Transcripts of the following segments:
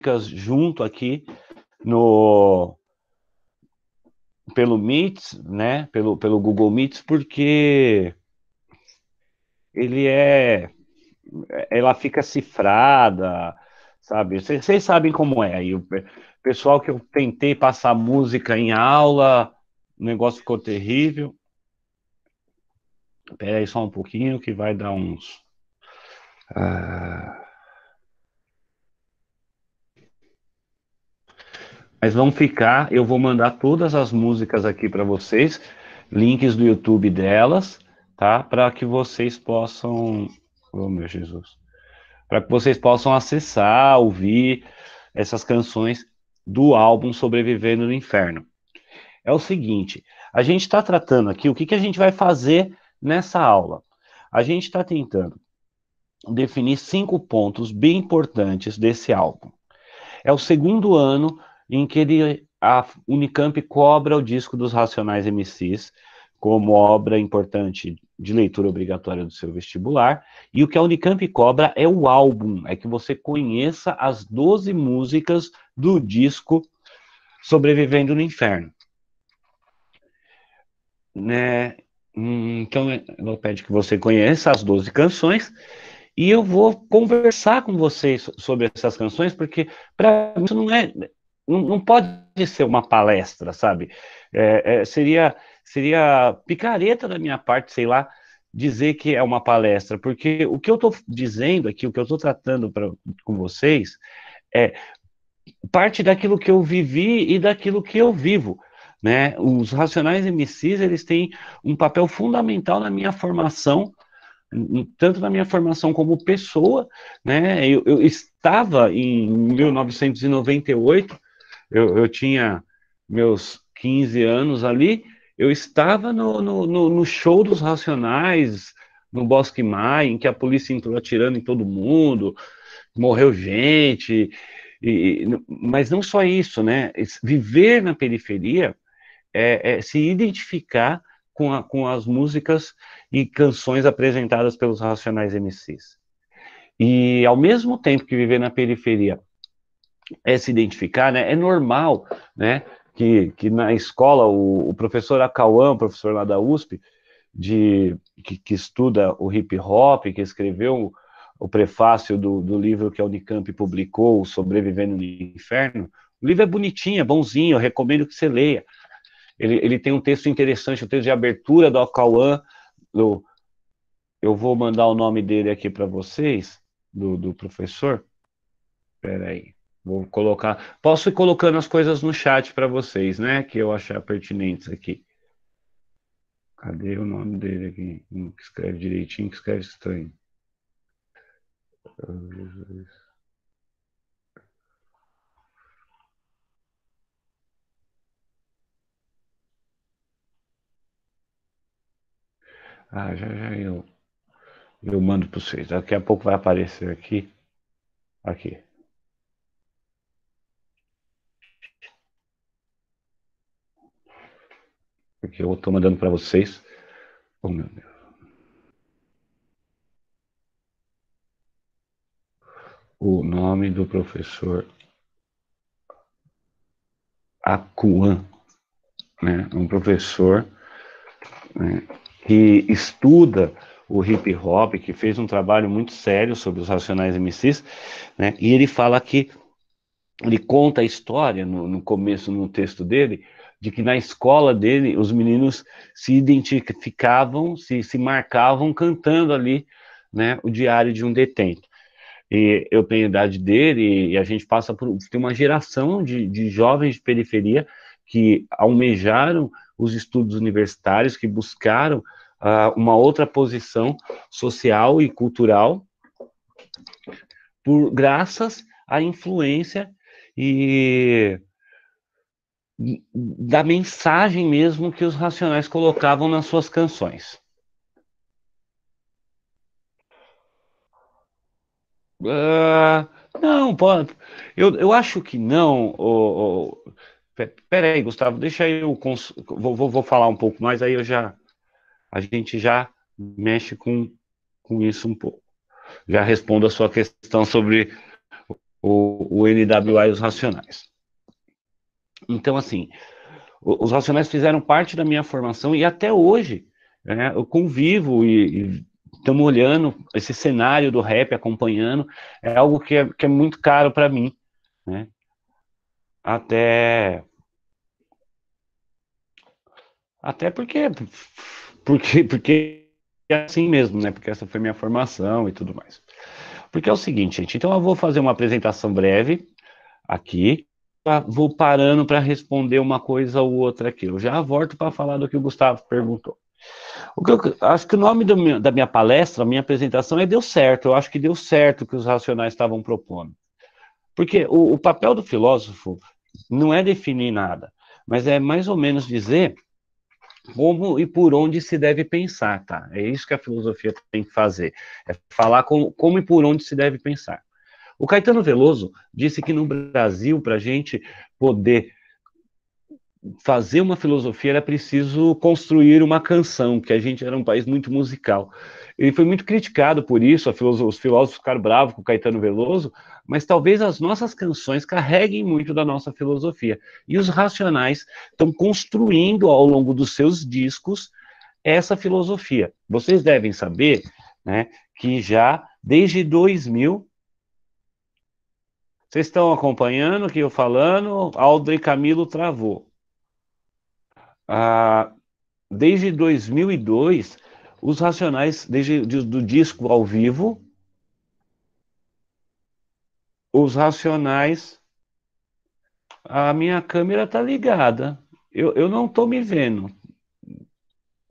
músicas junto aqui no pelo Meets, né? Pelo Google Meets, porque ele ela fica cifrada, sabe? Vocês sabem como é. Aí o pessoal que eu tentei passar música em aula, o negócio ficou terrível. Espera aí só um pouquinho que vai dar uns. Mas vão ficar, eu vou mandar todas as músicas aqui para vocês, links do YouTube delas, tá? Para que vocês possam. Oh, meu Jesus. Para que vocês possam acessar, ouvir essas canções do álbum Sobrevivendo no Inferno. É o seguinte, a gente está tratando aqui, o que a gente vai fazer nessa aula? A gente está tentando definir 5 pontos bem importantes desse álbum. É o segundo ano em que a Unicamp cobra o disco dos Racionais MCs como obra importante de leitura obrigatória do seu vestibular, e o que a Unicamp cobra é o álbum, é que você conheça as 12 músicas do disco Sobrevivendo no Inferno. Né? Então, ela pede que você conheça as 12 canções, e eu vou conversar com vocês sobre essas canções, porque para mim isso não pode ser uma palestra, sabe? Seria picareta da minha parte, sei lá, dizer que é uma palestra, porque o que eu estou dizendo aqui, o que eu estou tratando com vocês, é parte daquilo que eu vivi e daquilo que eu vivo. Né? Os Racionais MCs, eles têm um papel fundamental na minha formação, tanto na minha formação como pessoa, né? Eu estava em 1998, eu tinha meus 15 anos ali, eu estava no show dos Racionais, no Bosque Mai, em que a polícia entrou atirando em todo mundo, morreu gente, mas não só isso, né? Viver na periferia é se identificar com as músicas e canções apresentadas pelos Racionais MCs. E ao mesmo tempo que viver na periferia é se identificar, né, é normal, né, que na escola o professor Acauã, o professor lá da USP, que estuda o hip hop, que escreveu o prefácio do livro que a Unicamp publicou, Sobrevivendo no Inferno, o livro é bonitinho, é bonzinho, eu recomendo que você leia. Ele tem um texto interessante, um texto de abertura do Acauã. Eu vou mandar o nome dele aqui para vocês, do professor. Espera aí. Vou colocar. Posso ir colocando as coisas no chat para vocês, né? Que eu achar pertinentes aqui. Cadê o nome dele aqui? Que escreve direitinho, que escreve estranho. Já eu mando para vocês. Daqui a pouco vai aparecer aqui. Aqui. Porque eu estou mandando para vocês. Oh, meu Deus. O nome do professor Acauã, né? Um professor, né, que estuda o hip hop, que fez um trabalho muito sério sobre os Racionais MCs, né? E ele fala que ele conta a história no começo, no texto dele, de que na escola dele os meninos se identificavam, se marcavam cantando ali, né, o diário de um detento. E eu tenho a idade dele e a gente passa por tem uma geração de jovens de periferia que almejaram os estudos universitários, que buscaram uma outra posição social e cultural graças à influência e da mensagem mesmo que os Racionais colocavam nas suas canções. Uh, não, pode. Eu acho que não. Peraí, Gustavo, deixa eu vou falar um pouco mais, aí a gente já mexe com isso um pouco. Já respondo a sua questão sobre o NWA e os Racionais. Então, assim, os Racionais fizeram parte da minha formação e até hoje, né, eu convivo e estamos olhando esse cenário do rap, acompanhando, é algo que é muito caro para mim, né? Até porque é assim mesmo, né? Porque essa foi minha formação e tudo mais. Porque é o seguinte, gente, então eu vou fazer uma apresentação breve aqui, vou parando para responder uma coisa ou outra aqui. Eu já volto para falar do que o Gustavo perguntou. Acho que o nome da minha palestra, a minha apresentação é Deu Certo. Eu acho que deu certo o que os racionais estavam propondo. Porque o papel do filósofo não é definir nada, mas é mais ou menos dizer como e por onde se deve pensar, tá? É isso que a filosofia tem que fazer, é falar como e por onde se deve pensar. O Caetano Veloso disse que no Brasil, para a gente poder fazer uma filosofia, era preciso construir uma canção, que a gente era um país muito musical. Ele foi muito criticado por isso, os filósofos ficaram bravos com o Caetano Veloso, mas talvez as nossas canções carreguem muito da nossa filosofia. E os Racionais estão construindo ao longo dos seus discos essa filosofia. Vocês devem saber, né, que já desde 2000, vocês estão acompanhando o que eu falando? Aldre Camilo travou. Ah, desde 2002, os Racionais, desde do disco ao vivo, os Racionais, a minha câmera tá ligada. Eu não tô me vendo.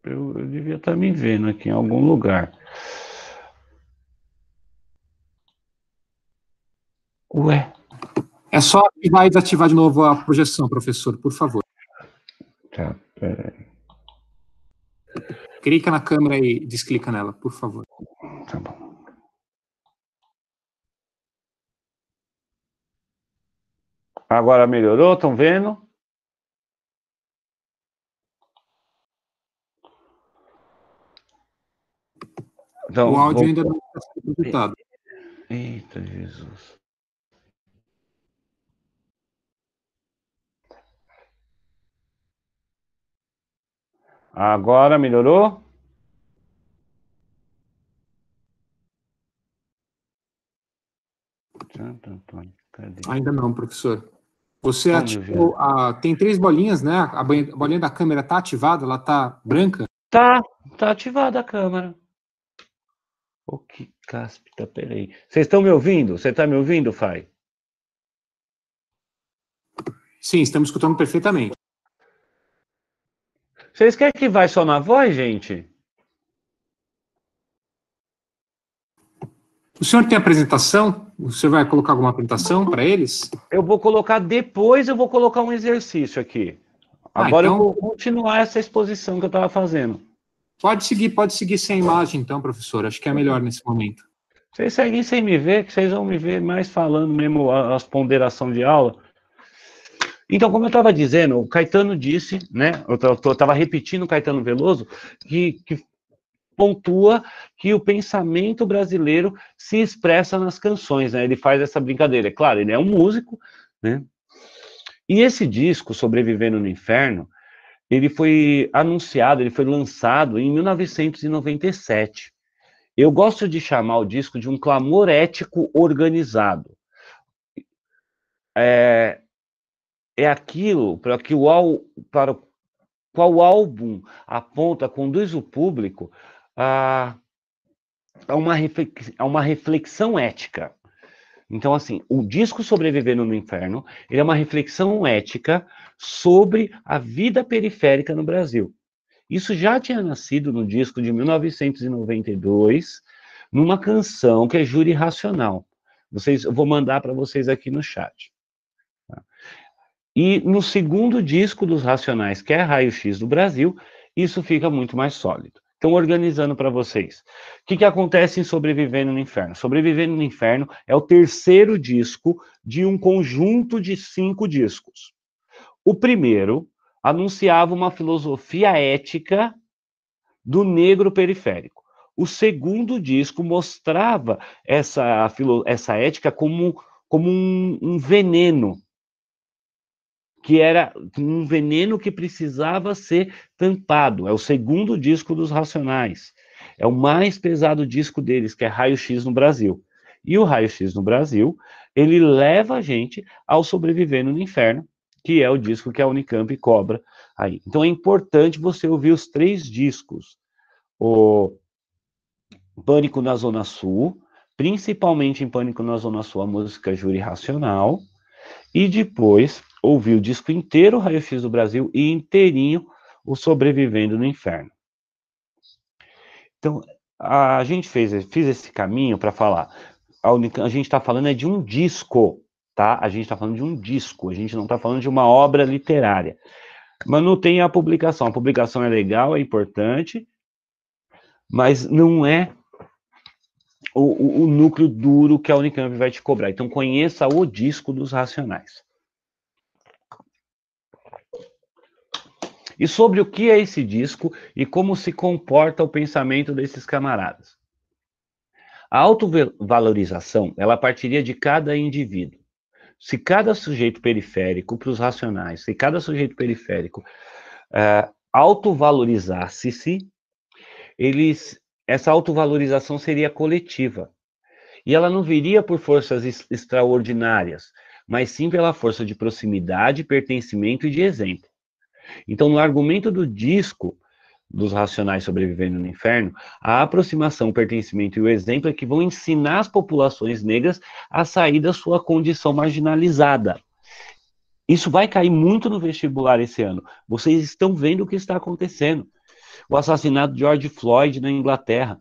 Eu devia estar me vendo aqui em algum lugar. Ué. É só ativar e desativar de novo a projeção, professor, por favor. Tá, peraí. Clica na câmera e desclica nela, por favor. Tá bom. Agora melhorou? Estão vendo? Então, o áudio ainda não está sendo projetado. Eita, Jesus. Agora melhorou? Cadê? Ainda não, professor. Você ativou tem 3 bolinhas, né? A bolinha da câmera está ativada? Ela está branca? Tá ativada a câmera. Oh, que cáspita, peraí. Vocês estão me ouvindo? Você está me ouvindo, Fai? Sim, estamos escutando perfeitamente. Vocês querem que vai só na voz, gente? O senhor tem apresentação? O senhor vai colocar alguma apresentação para eles? Eu vou colocar depois, eu vou colocar um exercício aqui. Agora então, eu vou continuar essa exposição que eu estava fazendo. Pode seguir sem imagem, então, professor. Acho que é melhor nesse momento. Vocês seguem sem me ver, que vocês vão me ver mais falando mesmo as ponderações de aula. Então, como eu estava dizendo, o Caetano disse, né? Eu estava repetindo o Caetano Veloso, que pontua que o pensamento brasileiro se expressa nas canções, né? Ele faz essa brincadeira. É claro, ele é um músico, né? E esse disco, Sobrevivendo no Inferno, ele foi anunciado, ele foi lançado em 1997. Eu gosto de chamar o disco de um clamor ético organizado. É aquilo para qual o álbum aponta, conduz o público a uma reflexão ética. Então, assim, o disco Sobrevivendo no Inferno, ele é uma reflexão ética sobre a vida periférica no Brasil. Isso já tinha nascido no disco de 1992, numa canção que é Júri Racional. Eu vou mandar para vocês aqui no chat. Tá? E no segundo disco dos Racionais, que é Raio X do Brasil, isso fica muito mais sólido. Então, organizando para vocês. O que acontece em Sobrevivendo no Inferno? Sobrevivendo no Inferno é o terceiro disco de um conjunto de 5 discos. O primeiro anunciava uma filosofia ética do negro periférico. O segundo disco mostrava essa ética como como um veneno, que era um veneno que precisava ser tampado. É o segundo disco dos Racionais. É o mais pesado disco deles, que é Raio-X no Brasil. E o Raio-X no Brasil, ele leva a gente ao Sobrevivendo no Inferno, que é o disco que a Unicamp cobra aí. Então é importante você ouvir os 3 discos. O Pânico na Zona Sul, principalmente em Pânico na Zona Sul, a música Júri Racional, e depois ouvir o disco inteiro, Raio-X do Brasil, e inteirinho o Sobrevivendo no Inferno. Então, a gente fiz esse caminho para falar. A gente está falando de um disco, tá? A gente está falando de um disco, a gente não está falando de uma obra literária. Mas não tem a publicação. A publicação é legal, é importante, mas não é o núcleo duro que a Unicamp vai te cobrar. Então, conheça o disco dos Racionais. E sobre o que é esse disco e como se comporta o pensamento desses camaradas. A autovalorização, ela partiria de cada indivíduo. Se cada sujeito periférico, para os Racionais, se cada sujeito periférico autovalorizasse-se, essa autovalorização seria coletiva. E ela não viria por forças extraordinárias, mas sim pela força de proximidade, pertencimento e de exemplo. Então, no argumento do disco dos Racionais Sobrevivendo no Inferno, a aproximação, o pertencimento e o exemplo é que vão ensinar as populações negras a sair da sua condição marginalizada. Isso vai cair muito no vestibular esse ano. Vocês estão vendo o que está acontecendo. O assassinato de George Floyd na Inglaterra,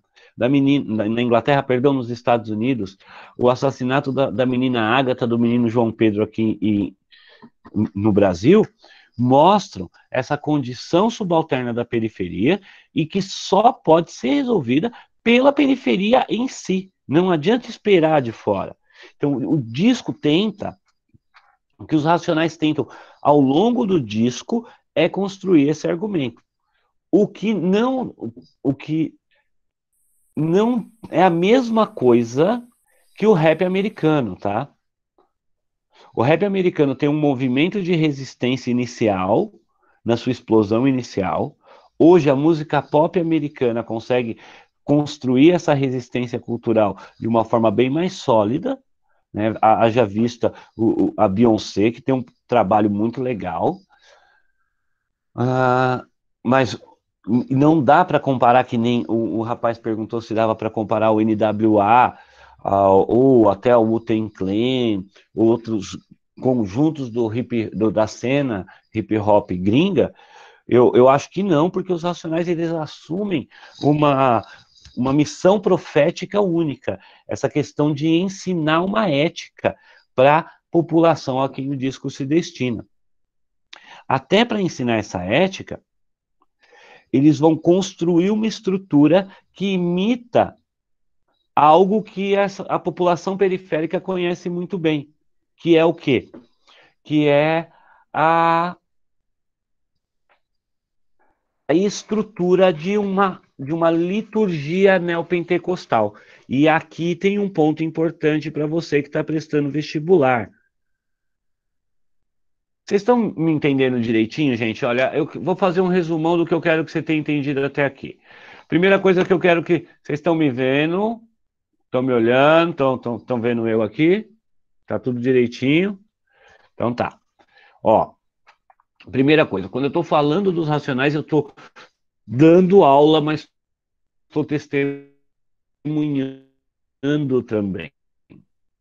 nos Estados Unidos, o assassinato da menina Ágata, do menino João Pedro aqui no Brasil, mostram essa condição subalterna da periferia e que só pode ser resolvida pela periferia em si. Não adianta esperar de fora. Então, o disco tenta, o que os Racionais tentam ao longo do disco é construir esse argumento. O que não é a mesma coisa que o rap americano, tá? O rap americano tem um movimento de resistência inicial, na sua explosão inicial. Hoje, a música pop americana consegue construir essa resistência cultural de uma forma bem mais sólida, né? Haja vista a Beyoncé, que tem um trabalho muito legal. Mas não dá para comparar, que nem o rapaz perguntou se dava para comparar o NWA ou até o Wu-Tang Clan, outros conjuntos da cena hip hop gringa. Eu acho que não, porque os Racionais eles assumem uma missão profética única, essa questão de ensinar uma ética para a população a quem o disco se destina. Até para ensinar essa ética, eles vão construir uma estrutura que imita algo que a população periférica conhece muito bem, que é o quê? Que é a estrutura de uma liturgia neopentecostal. E aqui tem um ponto importante para você que está prestando vestibular. Vocês estão me entendendo direitinho, gente? Olha, eu vou fazer um resumão do que eu quero que você tenha entendido até aqui. Primeira coisa que eu quero que... Vocês estão me vendo? Estão me olhando? Estão vendo eu aqui? Tá tudo direitinho? Então tá. Ó, primeira coisa, quando eu estou falando dos Racionais, eu estou dando aula, mas estou testemunhando também.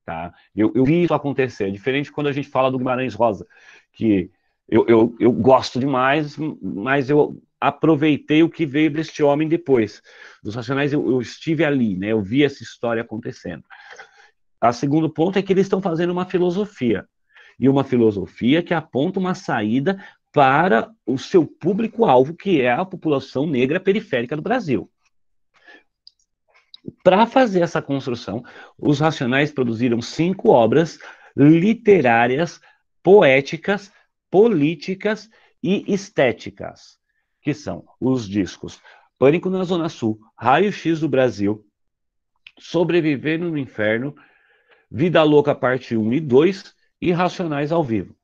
Tá? Eu vi isso acontecer, diferente quando a gente fala do Guimarães Rosa, que eu gosto demais, mas eu aproveitei o que veio deste homem depois. Dos Racionais eu estive ali, né? Eu vi essa história acontecendo. O segundo ponto é que eles estão fazendo uma filosofia, e uma filosofia que aponta uma saída para o seu público-alvo, que é a população negra periférica do Brasil. Para fazer essa construção, os Racionais produziram 5 obras literárias, poéticas, políticas e estéticas, que são os discos Pânico na Zona Sul, Raio-X do Brasil, Sobrevivendo no Inferno, Vida Louca parte 1 e 2 e Racionais ao vivo.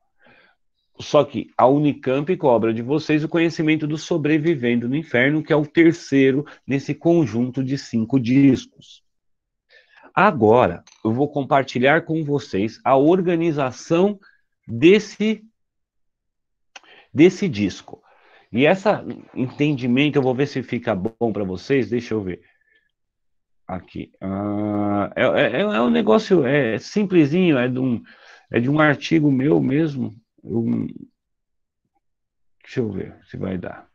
Só que a Unicamp cobra de vocês o conhecimento do Sobrevivendo no Inferno, que é o terceiro nesse conjunto de 5 discos. Agora, eu vou compartilhar com vocês a organização desse disco. E esse entendimento, eu vou ver se fica bom para vocês, deixa eu ver. Aqui. É um negócio simplesinho, é de um artigo meu mesmo. Deixa eu ver se vai dar.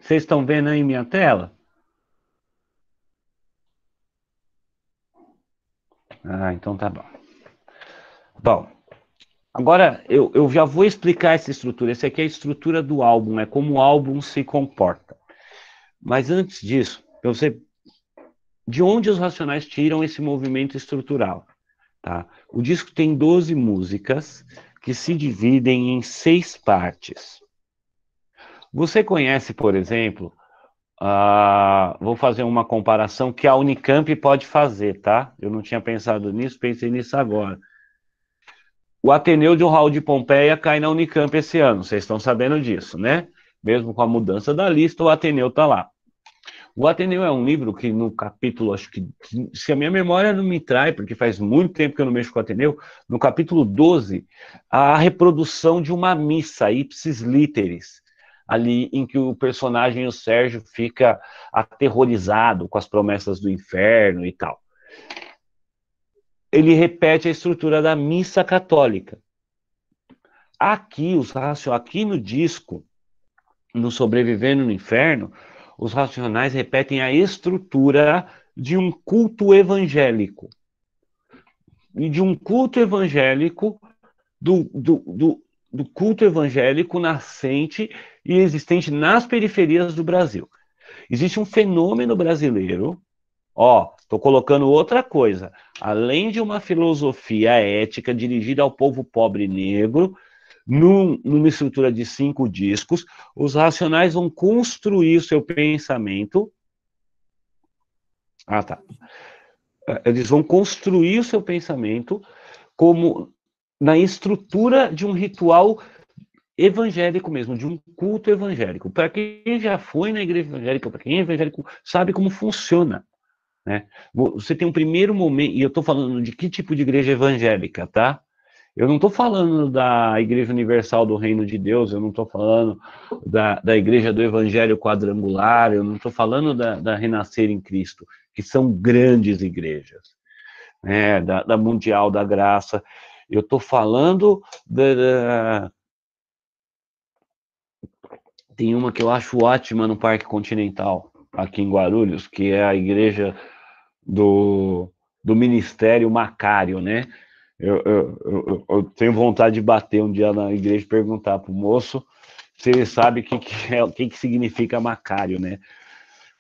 Vocês estão vendo aí minha tela? Então tá bom. Bom, agora eu já vou explicar essa estrutura. Essa aqui é a estrutura do álbum, é como o álbum se comporta. Mas antes disso, eu sei de onde os Racionais tiram esse movimento estrutural. Tá? O disco tem 12 músicas que se dividem em 6 partes. Você conhece, por exemplo, vou fazer uma comparação que a Unicamp pode fazer, tá? Eu não tinha pensado nisso, pensei nisso agora. O Ateneu de Raul de Pompeia cai na Unicamp esse ano, vocês estão sabendo disso, né? Mesmo com a mudança da lista, o Ateneu está lá. O Ateneu é um livro que no capítulo, acho que, se a minha memória não me trai, porque faz muito tempo que eu não mexo com o Ateneu, no capítulo 12, a reprodução de uma missa, ipsis literis, ali em que o personagem, o Sérgio, fica aterrorizado com as promessas do inferno e tal. Ele repete a estrutura da missa católica. Aqui no disco, no Sobrevivendo no Inferno, os Racionais repetem a estrutura de um culto evangélico. E de um culto evangélico, do culto evangélico nascente e existente nas periferias do Brasil. Existe um fenômeno brasileiro, estou colocando outra coisa, além de uma filosofia ética dirigida ao povo pobre e negro, numa estrutura de 5 discos, os Racionais vão construir o seu pensamento. Eles vão construir o seu pensamento como na estrutura de um ritual evangélico mesmo, de um culto evangélico. Para quem já foi na igreja evangélica, para quem é evangélico, sabe como funciona. Né? Você tem um primeiro momento, e eu estou falando de que tipo de igreja evangélica, tá? Eu não estou falando da Igreja Universal do Reino de Deus, eu não estou falando da Igreja do Evangelho Quadrangular, eu não estou falando da Renascer em Cristo, que são grandes igrejas, né, da Mundial da Graça. Eu estou falando Tem uma que eu acho ótima no Parque Continental, aqui em Guarulhos, que é a igreja do Ministério Macário, né? Eu tenho vontade de bater um dia na igreja e perguntar para o moço se ele sabe o que significa Macário, né?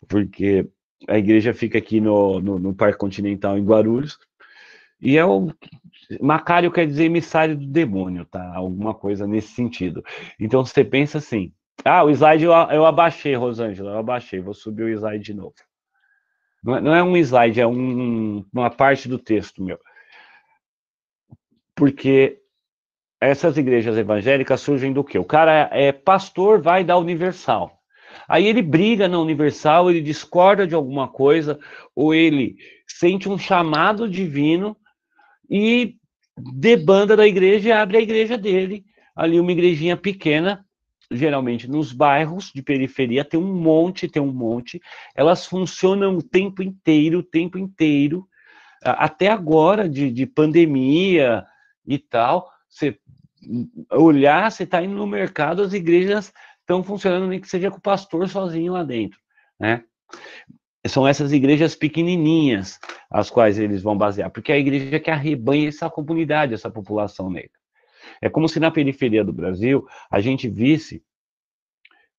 Porque a igreja fica aqui no Parque Continental em Guarulhos, e Macário quer dizer emissário do demônio, tá? Alguma coisa nesse sentido. Então você pensa assim, o slide eu abaixei, Rosângela, vou subir o slide de novo. Não é um slide, é uma parte do texto meu. Porque essas igrejas evangélicas surgem do quê? O cara é pastor, vai da Universal. Aí ele briga na Universal, ele discorda de alguma coisa, ou ele sente um chamado divino e debanda da igreja e abre a igreja dele. Ali uma igrejinha pequena, geralmente nos bairros de periferia, tem um monte. Elas funcionam o tempo inteiro, até agora, de pandemia e tal. Você olhar, você está indo no mercado, as igrejas estão funcionando, nem que seja com o pastor sozinho lá dentro, né? São essas igrejas pequenininhas as quais eles vão basear, porque é a igreja que arrebanha essa comunidade, essa população negra. É como se na periferia do Brasil a gente visse...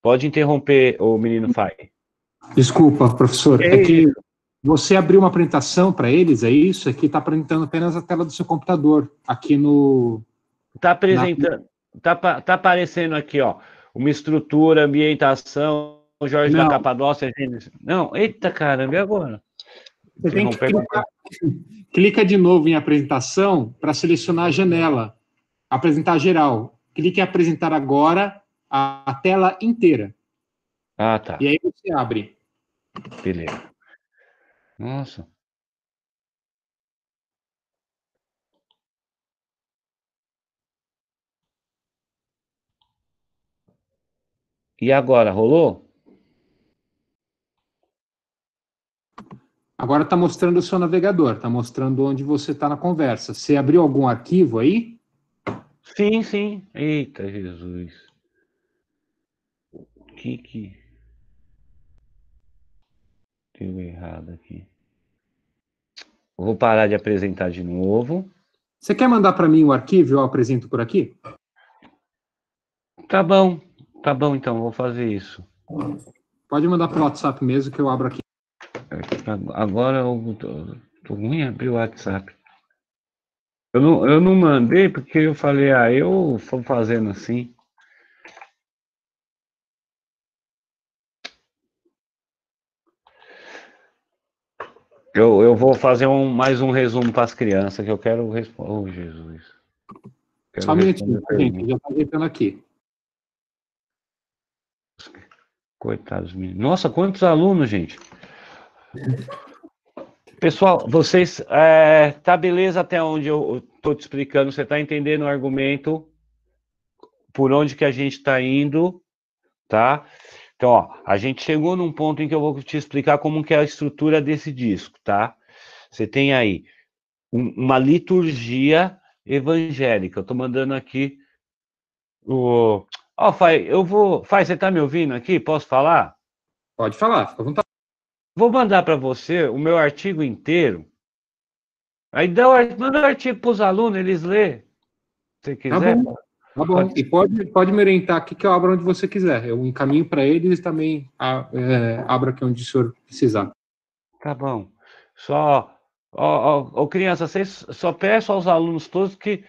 Pode interromper, o menino Fai. Desculpa, professor, é que você abriu uma apresentação para eles, é isso? É que está apresentando apenas a tela do seu computador, aqui no... Está apresentando... tá aparecendo aqui, ó, uma estrutura, ambientação, Jorge da Capadócia. Não, eita caramba, e agora? Você tem que clica de novo em apresentação para selecionar a janela, apresentar geral. Clique em apresentar agora a tela inteira. Ah, tá. E aí você abre. Beleza. Nossa. E agora, rolou? Agora está mostrando o seu navegador, está mostrando onde você está na conversa. Você abriu algum arquivo aí? Sim, sim. Eita, Jesus. Que deu errado aqui? Vou parar de apresentar de novo. Você quer mandar para mim o arquivo? Eu apresento por aqui? Tá bom então, vou fazer isso. Pode mandar pelo WhatsApp mesmo que eu abro aqui. Agora eu tô ruim abrir o WhatsApp. Eu não mandei porque eu falei, eu vou fazendo assim. Eu vou fazer mais um resumo para as crianças que eu quero responder. Oh, Jesus. Só um minutinho, gente, já está ajeitando aqui. Coitados meninos. Nossa, quantos alunos, gente. Pessoal, vocês... tá beleza até onde eu estou te explicando? Você está entendendo o argumento? Por onde que a gente está indo, tá? Então, ó, a gente chegou num ponto em que eu vou te explicar como que é a estrutura desse disco, tá? Você tem aí uma liturgia evangélica. Eu estou mandando aqui o... Ó, Fai, Fai, você está me ouvindo aqui? Posso falar? Pode falar, fica à vontade. Vou mandar para você o meu artigo inteiro. Aí manda o artigo para os alunos, eles lêem. Se quiser. Tá bom. Tá bom. E pode me orientar aqui que eu abro onde você quiser. Eu encaminho para eles e também abro aqui onde o senhor precisar. Tá bom. Só, criança, vocês só peço aos alunos todos que,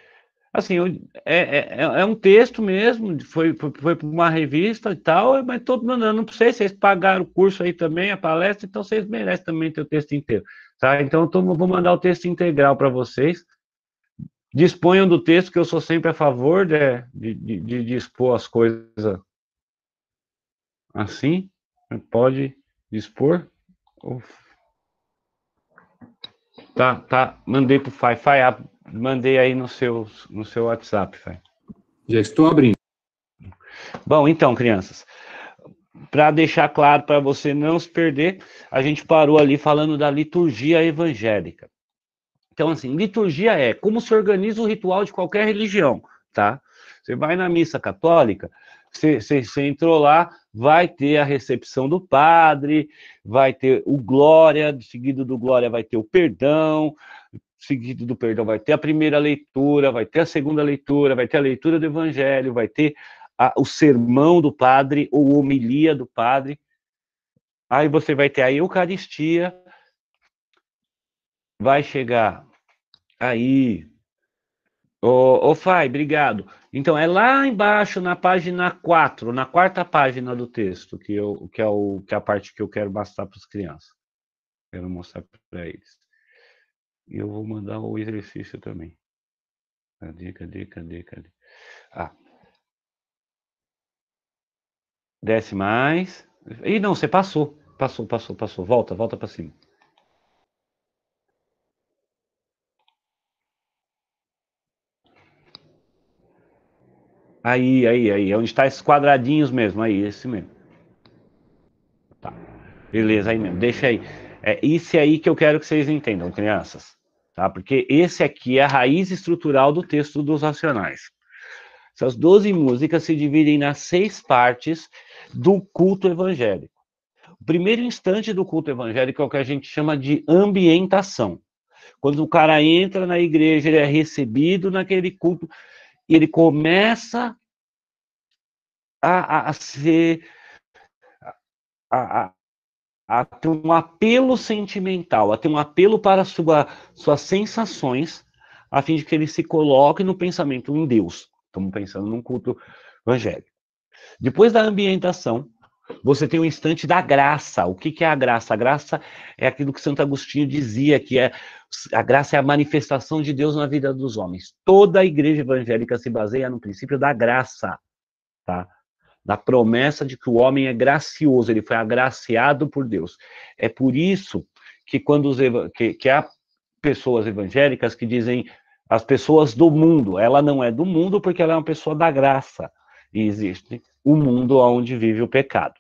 assim, é um texto mesmo, foi para uma revista e tal, mas estou mandando para vocês, vocês pagaram o curso aí também, a palestra, então vocês merecem também ter o texto inteiro, tá? Então vou mandar o texto integral para vocês. Disponham do texto, que eu sou sempre a favor de expor as coisas assim. Pode dispor. Tá. Mandei pro Fai. Fai, mandei aí no seu WhatsApp, Fai. Já estou abrindo. Bom, então, crianças, para deixar claro, para você não se perder, a gente parou ali falando da liturgia evangélica. Então, assim, liturgia é como se organiza o ritual de qualquer religião, tá? Você vai na missa católica, você entrou lá, vai ter a recepção do padre, vai ter o glória, seguido do glória vai ter o perdão, seguido do perdão vai ter a primeira leitura, vai ter a segunda leitura, vai ter a leitura do evangelho, vai ter o sermão do padre ou homilia do padre. Aí você vai ter a Eucaristia, vai chegar aí. Fai, obrigado. Então, é lá embaixo, na página 4, na quarta página do texto, que é a parte que eu quero mostrar para as crianças. Quero mostrar para eles. E eu vou mandar o exercício também. Cadê? Ah. Desce mais. Ih, não, você passou. Passou. Volta para cima. Aí. Onde está esses quadradinhos mesmo. Aí, esse mesmo. Tá. Beleza, aí mesmo. Deixa aí. É isso aí que eu quero que vocês entendam, crianças. Tá? Porque esse aqui é a raiz estrutural do texto dos Racionais. Essas 12 músicas se dividem nas 6 partes do culto evangélico. O primeiro instante do culto evangélico é o que a gente chama de ambientação. Quando o cara entra na igreja, ele é recebido naquele culto e ele começa a ter um apelo sentimental, a ter um apelo para suas sensações, a fim de que ele se coloque no pensamento em Deus. Estamos pensando num culto evangélico. Depois da ambientação, você tem o instante da graça. O que é a graça? A graça é aquilo que Santo Agostinho dizia, que a graça é a manifestação de Deus na vida dos homens. Toda a igreja evangélica se baseia no princípio da graça, tá? Da promessa de que o homem é gracioso, ele foi agraciado por Deus. É por isso que quando que há pessoas evangélicas que dizem as pessoas do mundo, ela não é do mundo porque ela é uma pessoa da graça. E existe o mundo onde vive o pecado.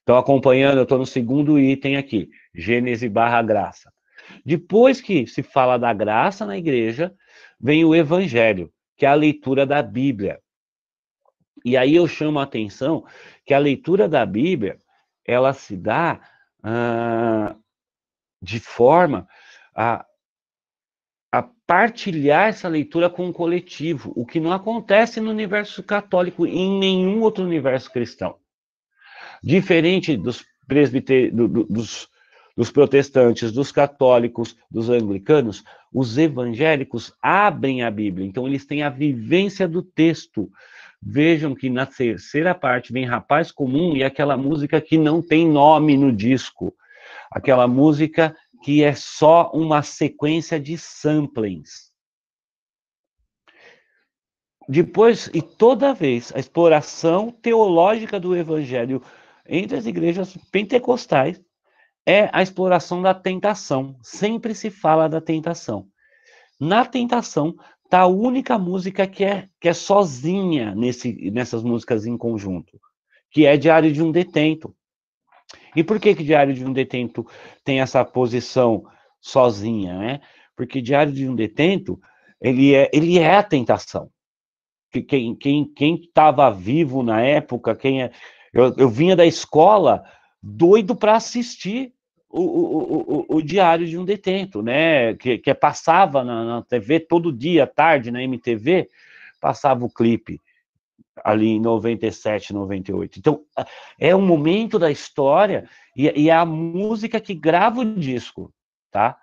Então, acompanhando, eu estou no segundo item aqui, Gênesis / graça. Depois que se fala da graça na igreja, vem o evangelho, que é a leitura da Bíblia. E aí eu chamo a atenção que a leitura da Bíblia, ela se dá de forma a partilhar essa leitura com o coletivo, o que não acontece no universo católico e em nenhum outro universo cristão. Diferente dos dos protestantes, dos católicos, dos anglicanos, os evangélicos abrem a Bíblia, então eles têm a vivência do texto. Vejam que na terceira parte vem Rapaz Comum e aquela música que não tem nome no disco, aquela música que é só uma sequência de samplings. Depois, e toda vez, a exploração teológica do evangelho entre as igrejas pentecostais é a exploração da tentação. Sempre se fala da tentação. Na tentação, está a única música que é sozinha nessas músicas em conjunto, que é Diário de um Detento. E por que Diário de um Detento tem essa posição sozinha, né? Porque Diário de um Detento, ele é a tentação. Quem estava vivo na época, eu vinha da escola doido para assistir o Diário de um Detento, né? Que passava na TV todo dia, à tarde, na MTV, passava o clipe ali em 97, 98. Então, é um momento da história e é a música que grava o disco, tá?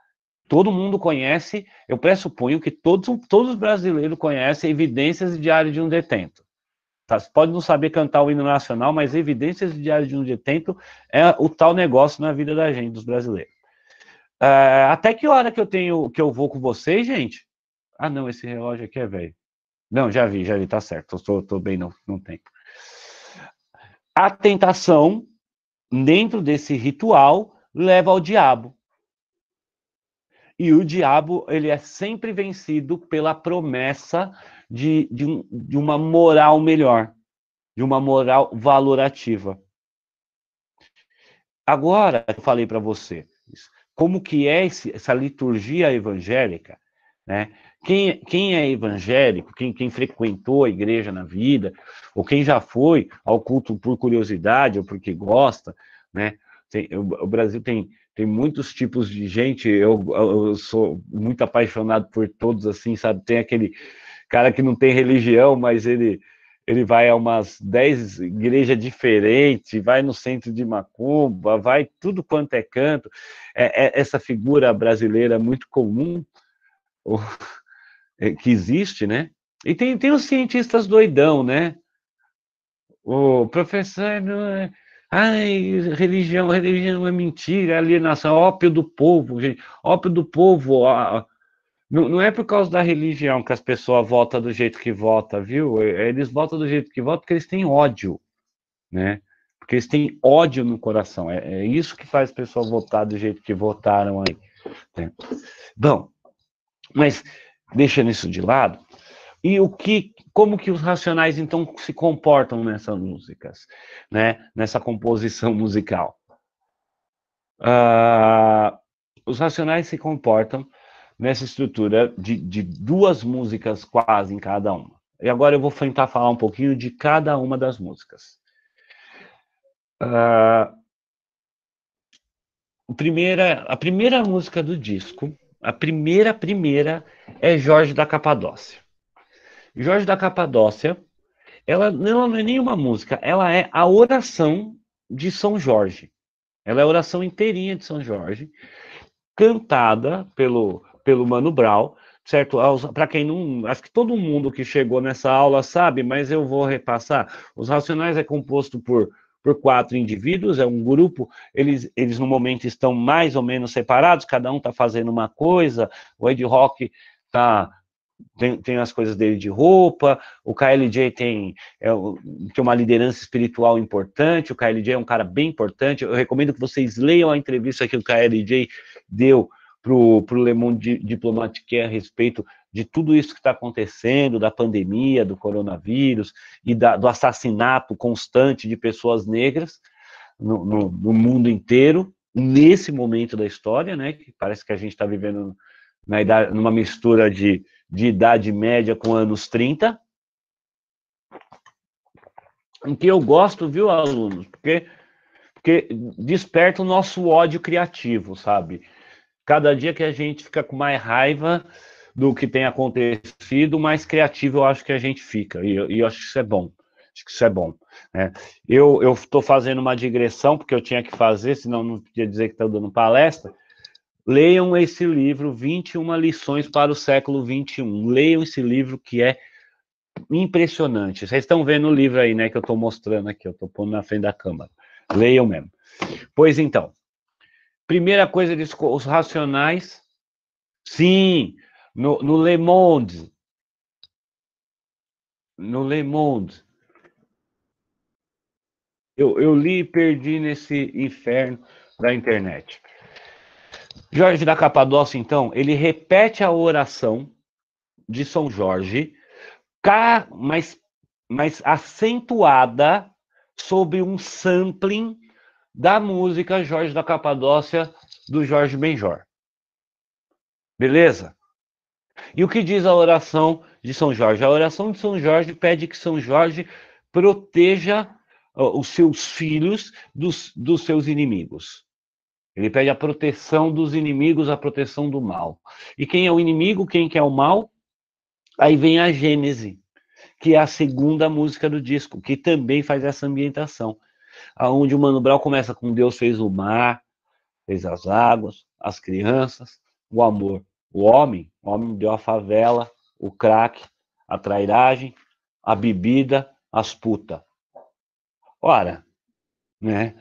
Todo mundo conhece, eu pressuponho que todos os brasileiros conhecem Evidências de Diário de um Detento. Tá? Você pode não saber cantar o hino nacional, mas Evidências de Diário de um Detento é o tal negócio na vida da gente, dos brasileiros. Até que hora que eu vou com vocês, gente? Ah, não, esse relógio aqui é velho. Não, já vi, tá certo. Tô bem no tempo. A tentação, dentro desse ritual, leva ao diabo. E o diabo, ele é sempre vencido pela promessa de uma moral melhor, de uma moral valorativa. Agora, eu falei para você, como que é essa liturgia evangélica, né? Quem é evangélico, quem frequentou a igreja na vida, ou quem já foi ao culto por curiosidade ou porque gosta, né? O Brasil tem muitos tipos de gente, eu sou muito apaixonado por todos, assim, sabe? Tem aquele cara que não tem religião, mas ele vai a umas 10 igrejas diferentes, vai no centro de Macumba, vai tudo quanto é canto. Essa figura brasileira muito comum, que existe, né? E tem os cientistas doidão, né? O professor não é... Ai, religião é mentira, alienação, ópio do povo, gente. Ópio do povo, não é por causa da religião que as pessoas votam do jeito que votam, viu? Eles votam do jeito que votam porque eles têm ódio, né? Porque eles têm ódio no coração. É isso que faz as pessoas votar do jeito que votaram aí. Né? Bom, mas deixando isso de lado, e como que os Racionais então se comportam nessas músicas, né? Nessa composição musical? Os Racionais se comportam nessa estrutura de duas músicas quase em cada uma. E agora eu vou tentar falar um pouquinho de cada uma das músicas. A primeira música do disco, a primeira é Jorge da Capadócia. Jorge da Capadócia, ela não é nenhuma música, ela é a oração de São Jorge. Ela é a oração inteirinha de São Jorge, cantada pelo Mano Brown. certo? Para quem não... Acho que todo mundo que chegou nessa aula sabe, mas eu vou repassar. Os Racionais é composto por 4 indivíduos, é um grupo, eles no momento estão mais ou menos separados, cada um está fazendo uma coisa, o Ed Rock tem as coisas dele de roupa, o KLJ tem uma liderança espiritual importante, o KLJ é um cara bem importante, eu recomendo que vocês leiam a entrevista que o KLJ deu para o Le Monde Diplomatique a respeito de tudo isso que está acontecendo, da pandemia, do coronavírus e do assassinato constante de pessoas negras no mundo inteiro, nesse momento da história, né, que parece que a gente está vivendo numa mistura de Idade Média com anos 30, em que eu gosto, viu, alunos, porque desperta o nosso ódio criativo, sabe? Cada dia que a gente fica com mais raiva do que tem acontecido, mais criativo eu acho que a gente fica, e eu acho que isso é bom. Acho que isso é bom. Né? Eu estou fazendo uma digressão, porque eu tinha que fazer, senão não podia dizer que estou dando palestra. Leiam esse livro, 21 lições para o século XXI. Leiam esse livro que é impressionante. Vocês estão vendo o livro aí, né, que eu estou mostrando aqui, eu estou pondo na frente da câmera. Leiam mesmo. Pois então, primeira coisa, os Racionais, sim, no Le Monde. No Le Monde. Eu li e perdi nesse inferno da internet. Jorge da Capadócia, então, ele repete a oração de São Jorge, mas acentuada sobre um sampling da música Jorge da Capadócia, do Jorge Benjor. Beleza? E o que diz a oração de São Jorge? A oração de São Jorge pede que São Jorge proteja os seus filhos dos seus inimigos. Ele pede a proteção dos inimigos, a proteção do mal. E quem é o inimigo, quem que é o mal? Aí vem a Gênese, que é a segunda música do disco, que também faz essa ambientação. Onde o Mano Brown começa com Deus fez o mar, fez as águas, as crianças, o amor. O homem deu a favela, o crack, a trairagem, a bebida, as putas. Ora, né?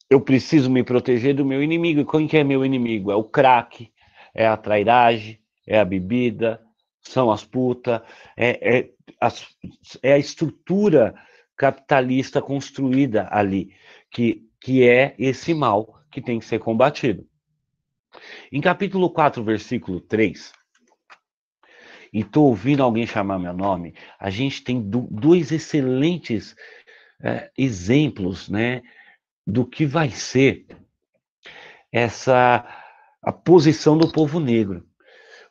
Eu preciso me proteger do meu inimigo. E quem que é meu inimigo? É o crack, é a trairagem, é a bebida, são as putas, é a estrutura capitalista construída ali, que é esse mal que tem que ser combatido. Em capítulo 4, versículo 3, e estou ouvindo alguém chamar meu nome, a gente tem dois excelentes exemplos, né, do que vai ser a posição do povo negro.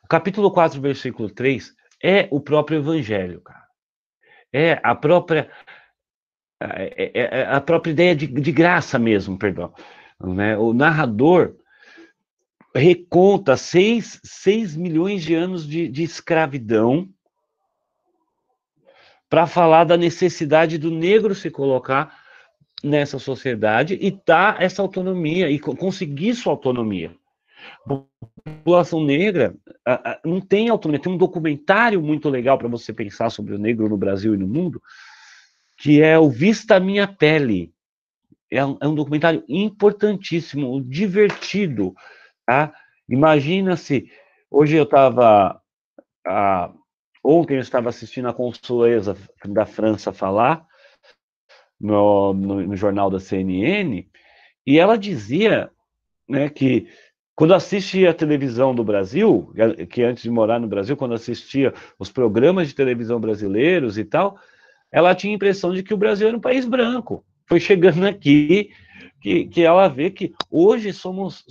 O capítulo 4, versículo 3 é o próprio evangelho, cara. É a própria ideia de graça mesmo, perdão. Né? O narrador reconta 6 milhões de anos de escravidão para falar da necessidade do negro se colocar nessa sociedade e dar essa autonomia, e conseguir sua autonomia. A população negra não tem autonomia. Tem um documentário muito legal para você pensar sobre o negro no Brasil e no mundo, que é o Vista a Minha Pele. É um documentário importantíssimo, divertido. Tá? Imagina se... Hoje eu estava... Ontem eu estava assistindo a Consuela da França falar no jornal da CNN, e ela dizia, né, que quando assistia a televisão do Brasil, que antes de morar no Brasil, quando assistia os programas de televisão brasileiros e tal, ela tinha a impressão de que o Brasil era um país branco. Foi chegando aqui que ela vê que hoje somos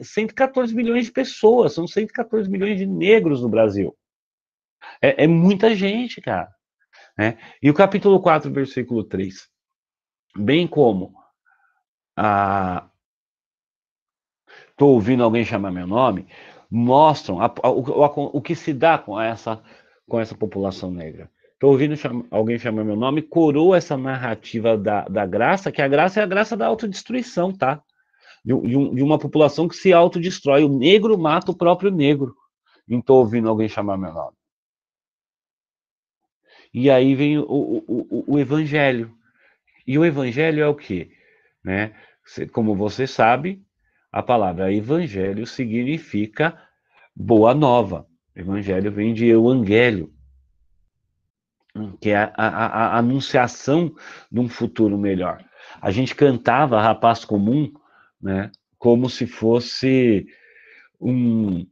114 milhões de pessoas, são 114 milhões de negros no Brasil. É muita gente, cara. Né? E o capítulo 4, versículo 3, bem como estou ouvindo alguém chamar meu nome, mostram o que se dá com essa população negra. Estou ouvindo alguém chamar meu nome, coroa essa narrativa da graça, que a graça é a graça da autodestruição, tá? De uma população que se autodestrói. O negro mata o próprio negro. não estou ouvindo alguém chamar meu nome. E aí vem o evangelho. E o evangelho é o quê? Né? Como você sabe, a palavra evangelho significa boa nova. Evangelho vem de evangelho, que é a anunciação de um futuro melhor. A gente cantava Rapaz Comum, né, como se fosse um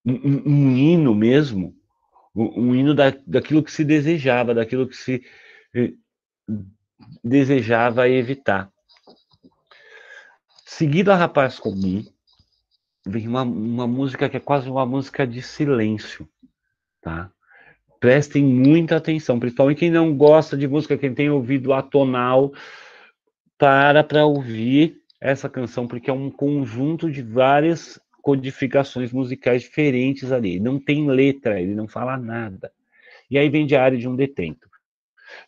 hino mesmo, um hino daquilo que se desejava, daquilo que se eh, desejava evitar. Seguido a Rapaz Comum, vem uma música que é quase uma música de silêncio, tá? Prestem muita atenção, principalmente quem não gosta de música, quem tem ouvido atonal, para ouvir essa canção, porque é um conjunto de várias codificações musicais diferentes ali. Não tem letra, ele não fala nada. E aí vem Diário de um Detento.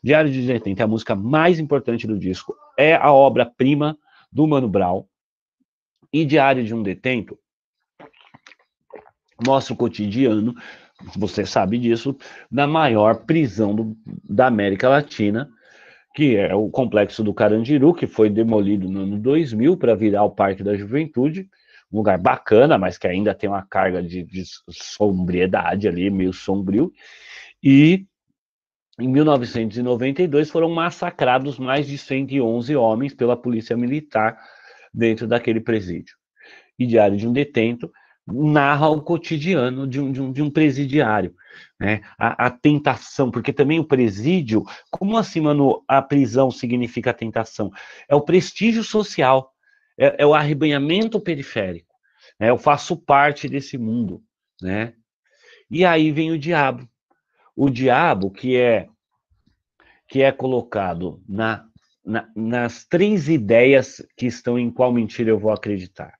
Diário de um Detento é a música mais importante do disco, é a obra-prima do Mano Brown. E Diário de um Detento mostra o cotidiano, você sabe disso, da maior prisão da América Latina, que é o Complexo do Carandiru, que foi demolido no ano 2000 para virar o Parque da Juventude, um lugar bacana, mas que ainda tem uma carga de sombriedade ali, meio sombrio, e em 1992 foram massacrados mais de 111 homens pela polícia militar dentro daquele presídio. E Diário de um Detento narra o cotidiano de um presidiário, né? A tentação, porque também o presídio, como assim, mano, a prisão significa tentação? É o prestígio social, é o arrebanhamento periférico, né? Eu faço parte desse mundo, né? E aí vem o diabo que é colocado nas três ideias que estão em Qual Mentira Eu Vou Acreditar.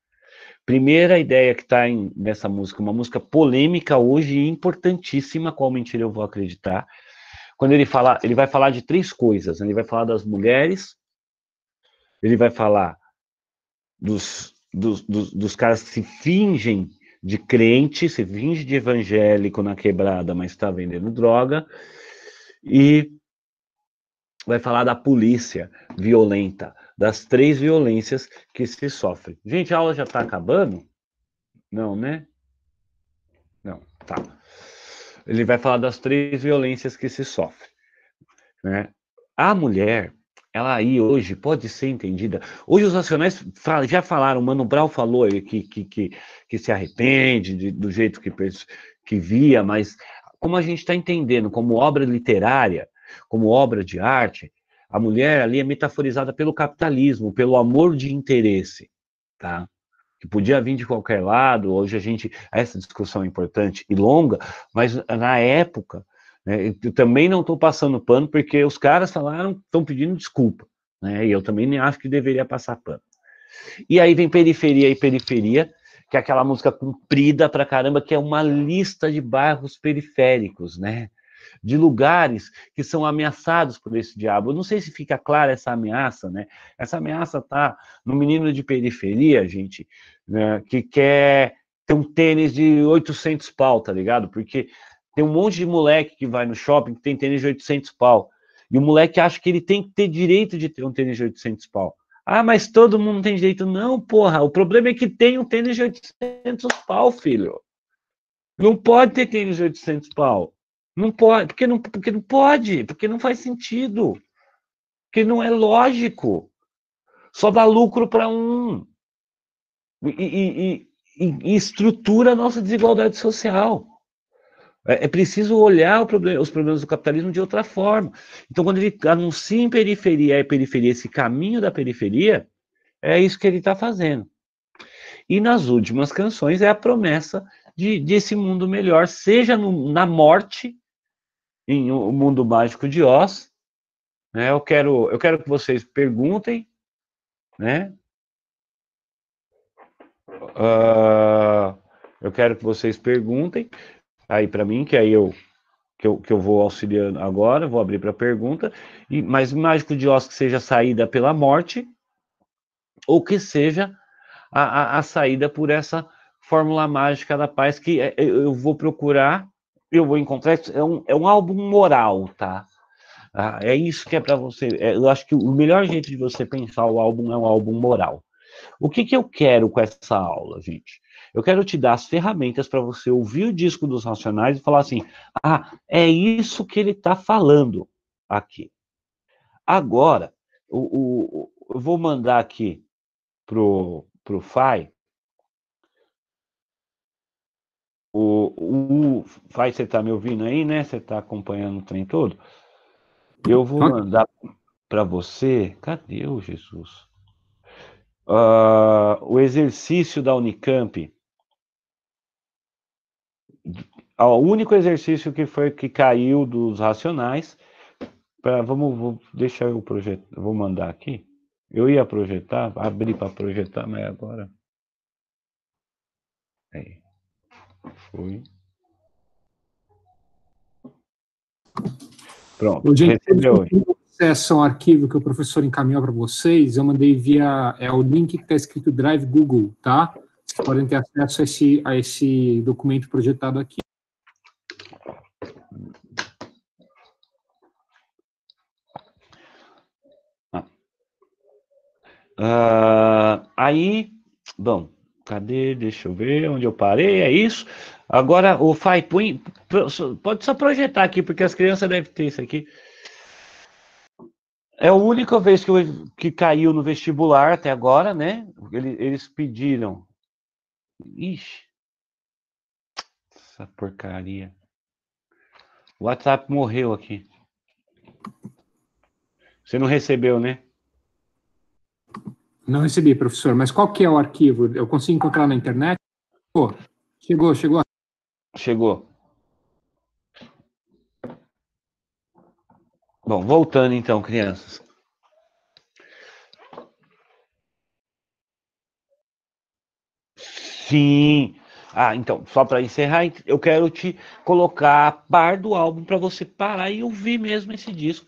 Primeira ideia que está nessa música, uma música polêmica hoje e importantíssima, Qual Mentira Eu Vou Acreditar. Quando ele vai falar de três coisas, né? Ele vai falar das mulheres, ele vai falar dos caras que se fingem de crente, se finge de evangélico na quebrada, mas está vendendo droga, e vai falar da polícia violenta, das três violências que se sofrem. Gente, a aula já está acabando? Não, né? Não, tá. Ele vai falar das três violências que se sofre, né? A mulher, ela aí hoje pode ser entendida. Hoje os Racionais já falaram, o Mano Brown falou que se arrepende do jeito que via, mas como a gente está entendendo como obra literária, como obra de arte, a mulher ali é metaforizada pelo capitalismo, pelo amor de interesse, tá? Que podia vir de qualquer lado. Hoje essa discussão é importante e longa, mas na época, né, eu também não estou passando pano, porque os caras falaram, estão pedindo desculpa, né, e eu também nem acho que deveria passar pano. E aí vem Periferia e Periferia, que é aquela música comprida pra caramba, que é uma lista de bairros periféricos, né, de lugares que são ameaçados por esse diabo. Eu não sei se fica clara essa ameaça, né? Essa ameaça tá no menino de periferia, gente, né, que quer ter um tênis de 800 pau, tá ligado? Porque tem um monte de moleque que vai no shopping que tem tênis de 800 pau. E o moleque acha que ele tem que ter direito de ter um tênis de 800 pau. Ah, mas todo mundo tem direito. Não, porra. O problema é que tem um tênis de 800 pau, filho. Não pode ter tênis de 800 pau. Não pode, porque não pode, porque não faz sentido, porque não é lógico. Só dá lucro para um e estrutura a nossa desigualdade social. É preciso olhar os problemas do capitalismo de outra forma. Então, quando ele anuncia em periferia, esse caminho da periferia, é isso que ele está fazendo. E nas últimas canções é a promessa desse mundo melhor, seja na morte, em O Mundo Mágico de Oz, né? Eu quero que vocês perguntem, né? Eu quero que vocês perguntem aí para mim, que aí eu vou auxiliando agora, vou abrir para pergunta, mas Mágico de Oz que seja a saída pela morte, ou que seja a saída por essa Fórmula Mágica da Paz, que eu vou procurar, eu vou encontrar, é um álbum moral, tá? É isso que é para você, eu acho que o melhor jeito de você pensar o álbum é um álbum moral. O que eu quero com essa aula, gente? Eu quero te dar as ferramentas para você ouvir o disco dos Racionais e falar assim, é isso que ele está falando aqui. Agora, eu vou mandar aqui pro Fai. O Fai, você está me ouvindo aí, né? Você está acompanhando o trem todo? Eu vou mandar para você. Cadê o Jesus? O exercício da Unicamp. O único exercício que caiu dos Racionais. Vou deixar eu projetar. Vou mandar aqui. Eu ia projetar, abrir para projetar, mas agora. Aí. Foi. Pronto. Gente, recebeu. Acesso ao arquivo que o professor encaminhou para vocês, eu mandei via o link que está escrito Drive Google, tá? Vocês podem ter acesso a esse documento projetado aqui. Aí, bom, cadê? Deixa eu ver onde eu parei, é isso. Agora o Fai, pode só projetar aqui, porque as crianças devem ter isso aqui. É a única vez que caiu no vestibular até agora, né? Eles pediram. Ixi, essa porcaria. O WhatsApp morreu aqui. Você não recebeu, né? Não recebi, professor, mas qual que é o arquivo? Eu consigo encontrar na internet? Pô, chegou. Chegou. Bom, voltando então, crianças. Sim. Então, só para encerrar, eu quero te colocar a par do álbum para você parar e ouvir mesmo esse disco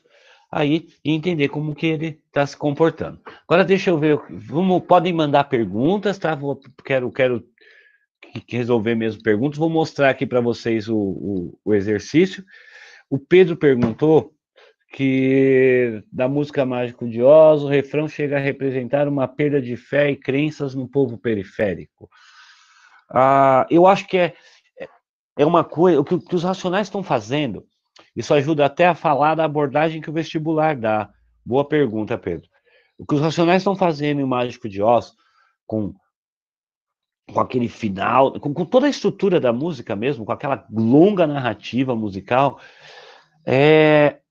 aí e entender como que ele está se comportando. Agora deixa eu ver, podem mandar perguntas, tá? Quero resolver mesmo perguntas. Vou mostrar aqui para vocês o exercício. O Pedro perguntou que da música Mágico de Oz, o refrão chega a representar uma perda de fé e crenças no povo periférico. Eu acho que é uma coisa, o que os Racionais estão fazendo, isso ajuda até a falar da abordagem que o vestibular dá. Boa pergunta, Pedro. O que os Racionais estão fazendo em Mágico de Oz, com aquele final, com toda a estrutura da música mesmo, com aquela longa narrativa musical,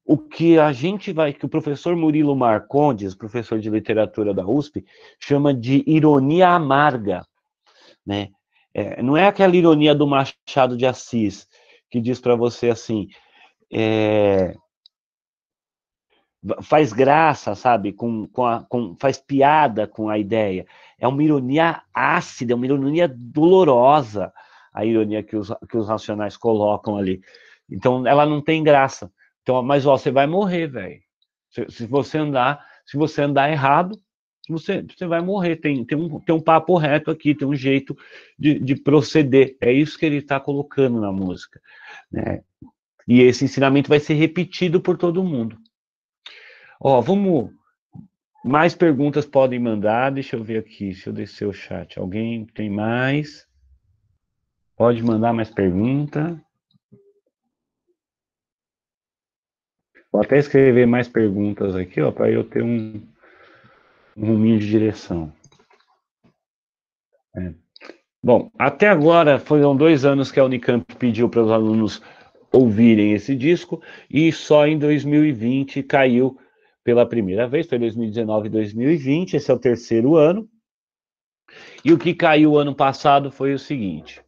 o que que o professor Murilo Marcondes, professor de literatura da USP, chama de ironia amarga, né? Não é aquela ironia do Machado de Assis, que diz para você assim, faz graça, sabe? Faz piada com a ideia. É uma ironia ácida, é uma ironia dolorosa, a ironia que os Racionais colocam ali. Então, ela não tem graça. Então, mas você vai morrer, velho. Se você andar errado, você vai morrer. Tem um papo reto aqui, tem um jeito de proceder. É isso que ele está colocando na música, né? E esse ensinamento vai ser repetido por todo mundo. Vamos. Mais perguntas podem mandar. Deixa eu ver aqui, deixa eu descer o chat. Alguém tem mais? Pode mandar mais pergunta. Vou até escrever mais perguntas aqui, para eu ter um ruminho de direção. Bom, até agora foram 2 anos que a Unicamp pediu para os alunos ouvirem esse disco e só em 2020 caiu pela primeira vez, foi 2019 e 2020, esse é o 3º ano. E o que caiu ano passado foi o seguinte,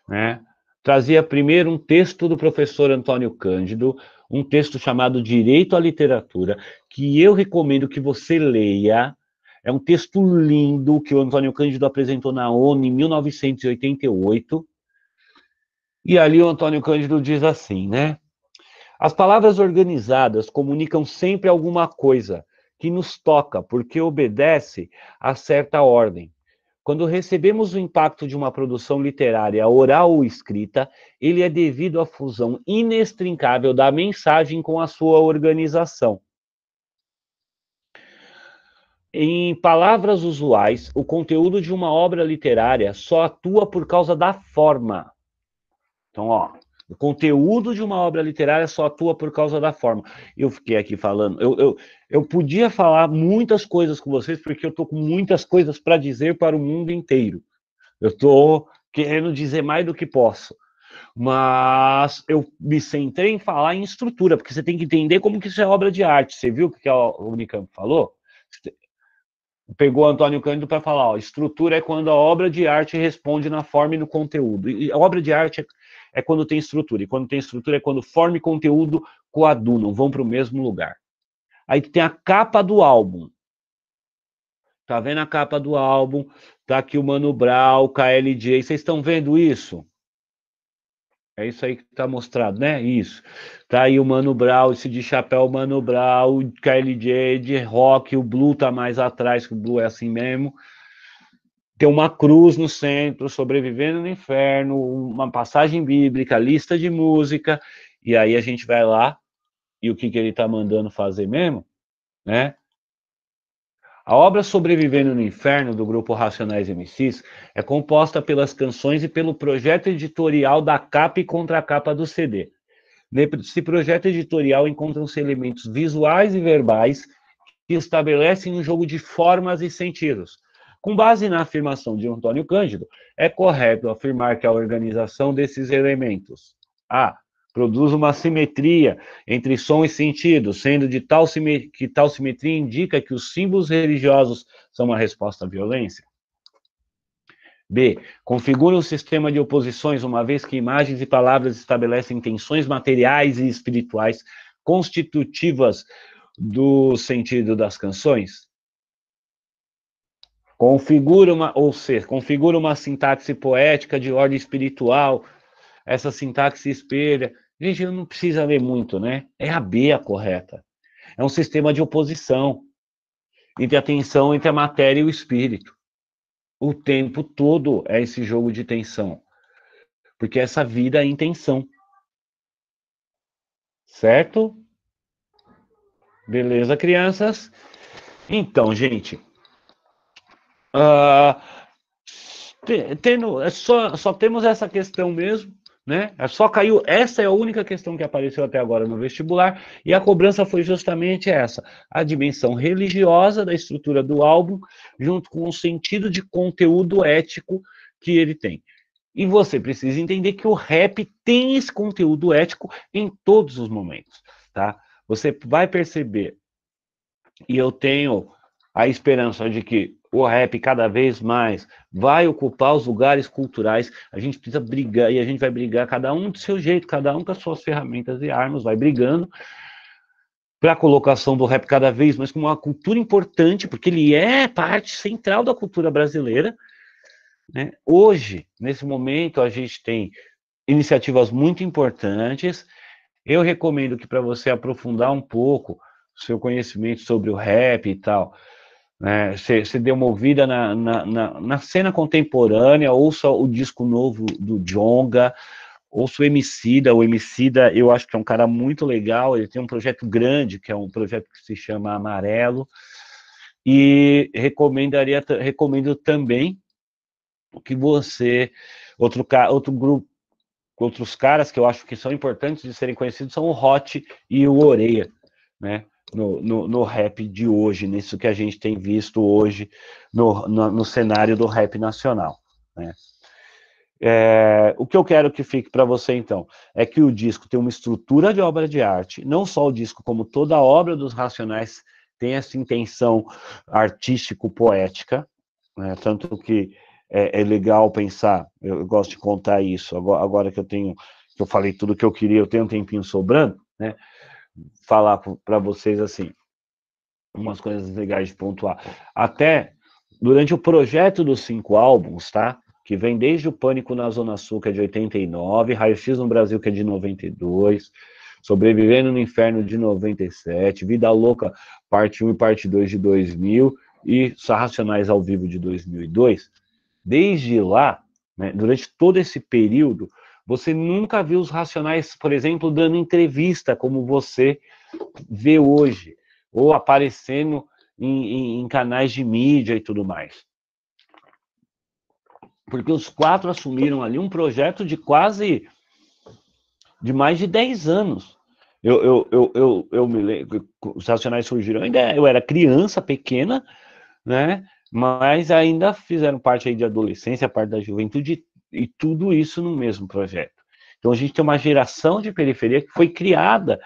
né? Trazia primeiro um texto do professor Antônio Cândido, um texto chamado Direito à Literatura, que eu recomendo que você leia. É um texto lindo que o Antônio Cândido apresentou na ONU em 1988. E ali o Antônio Cândido diz assim, né? As palavras organizadas comunicam sempre alguma coisa que nos toca, porque obedece a certa ordem. Quando recebemos o impacto de uma produção literária, oral ou escrita, ele é devido à fusão inextricável da mensagem com a sua organização. Em palavras usuais, o conteúdo de uma obra literária só atua por causa da forma. Então, ó, o conteúdo de uma obra literária só atua por causa da forma. Eu fiquei aqui falando, eu podia falar muitas coisas com vocês, porque eu estou com muitas coisas para dizer para o mundo inteiro. Eu estou querendo dizer mais do que posso. Mas eu me centrei em falar em estrutura, porque você tem que entender como que isso é obra de arte. Você viu o que a Unicamp falou? Pegou Antônio Cândido para falar, ó, estrutura é quando a obra de arte responde na forma e no conteúdo. E a obra de arte é quando tem estrutura, e quando tem estrutura é quando forma e conteúdo coadunam, vão para o mesmo lugar. Aí tem a capa do álbum. Tá vendo a capa do álbum? Tá aqui o Mano Brown, o KLJ, vocês estão vendo isso? É isso aí que tá mostrado, né? Isso. Tá aí o Mano Brown, esse de chapéu Mano Brown, o KLJ de rock, o Blue tá mais atrás, que o Blue é assim mesmo. Tem uma cruz no centro, sobrevivendo no inferno, uma passagem bíblica, lista de música, e aí a gente vai lá, e o que ele tá mandando fazer mesmo, né? A obra Sobrevivendo no Inferno, do grupo Racionais MCs, é composta pelas canções e pelo projeto editorial da capa e contracapa do CD. Nesse projeto editorial encontram-se elementos visuais e verbais que estabelecem um jogo de formas e sentidos. Com base na afirmação de Antônio Cândido, é correto afirmar que a organização desses elementos a. Produz uma simetria entre som e sentido, sendo de que tal simetria indica que os símbolos religiosos são uma resposta à violência. B. Configura um sistema de oposições, uma vez que imagens e palavras estabelecem tensões materiais e espirituais constitutivas do sentido das canções. Configura uma sintaxe poética de ordem espiritual. Essa sintaxe espelha. Gente, não precisa ler muito, né? É a B a correta. É um sistema de oposição entre a tensão entre a matéria e o espírito. O tempo todo é esse jogo de tensão. Porque essa vida é em tensão. Certo? Beleza, crianças? Então, gente. Só temos essa questão mesmo, né? Só caiu, essa é a única questão que apareceu até agora no vestibular, e a cobrança foi justamente essa, a dimensão religiosa da estrutura do álbum, junto com o sentido de conteúdo ético que ele tem. E você precisa entender que o rap tem esse conteúdo ético em todos os momentos, tá? Você vai perceber, e eu tenho a esperança de que o rap cada vez mais vai ocupar os lugares culturais, a gente precisa brigar, e a gente vai brigar cada um do seu jeito, cada um com as suas ferramentas e armas, vai brigando para a colocação do rap cada vez mais como uma cultura importante, porque ele é parte central da cultura brasileira, né? Hoje, nesse momento, a gente tem iniciativas muito importantes. Eu recomendo que para você aprofundar um pouco o seu conhecimento sobre o rap e tal, né, você dê uma ouvida na cena contemporânea, ouça o disco novo do Djonga, ouça o Emicida. O Emicida, eu acho que é um cara muito legal, ele tem um projeto grande, que é um projeto que se chama Amarelo, e recomendo também que você, outro grupo, outros caras que eu acho que são importantes de serem conhecidos são o Hot e o Oreia, né? No rap de hoje, nisso que a gente tem visto hoje no cenário do rap nacional, né? O que eu quero que fique para você, então, é que o disco tem uma estrutura de obra de arte, não só o disco, como toda a obra dos Racionais tem essa intenção artístico-poética, né? Tanto que é legal pensar, eu gosto de contar isso, agora que eu falei tudo que eu queria, eu tenho um tempinho sobrando, né? Falar para vocês assim, umas coisas legais de pontuar. Até durante o projeto dos 5 álbuns, tá? Que vem desde o Pânico na Zona Sul, que é de 89, Raio X no Brasil, que é de 92, Sobrevivendo no Inferno, de 97, Vida Louca, parte 1 e parte 2 de 2000, e Racionais ao Vivo, de 2002. Desde lá, né, durante todo esse período, você nunca viu os Racionais, por exemplo, dando entrevista como você vê hoje, ou aparecendo em canais de mídia e tudo mais. Porque os quatro assumiram ali um projeto de mais de 10 anos. Eu me lembro, os Racionais surgiram, ainda eu era criança, pequena, né? Mas ainda fizeram parte aí de adolescência, parte da juventude, e tudo isso no mesmo projeto. Então a gente tem uma geração de periferia que foi criada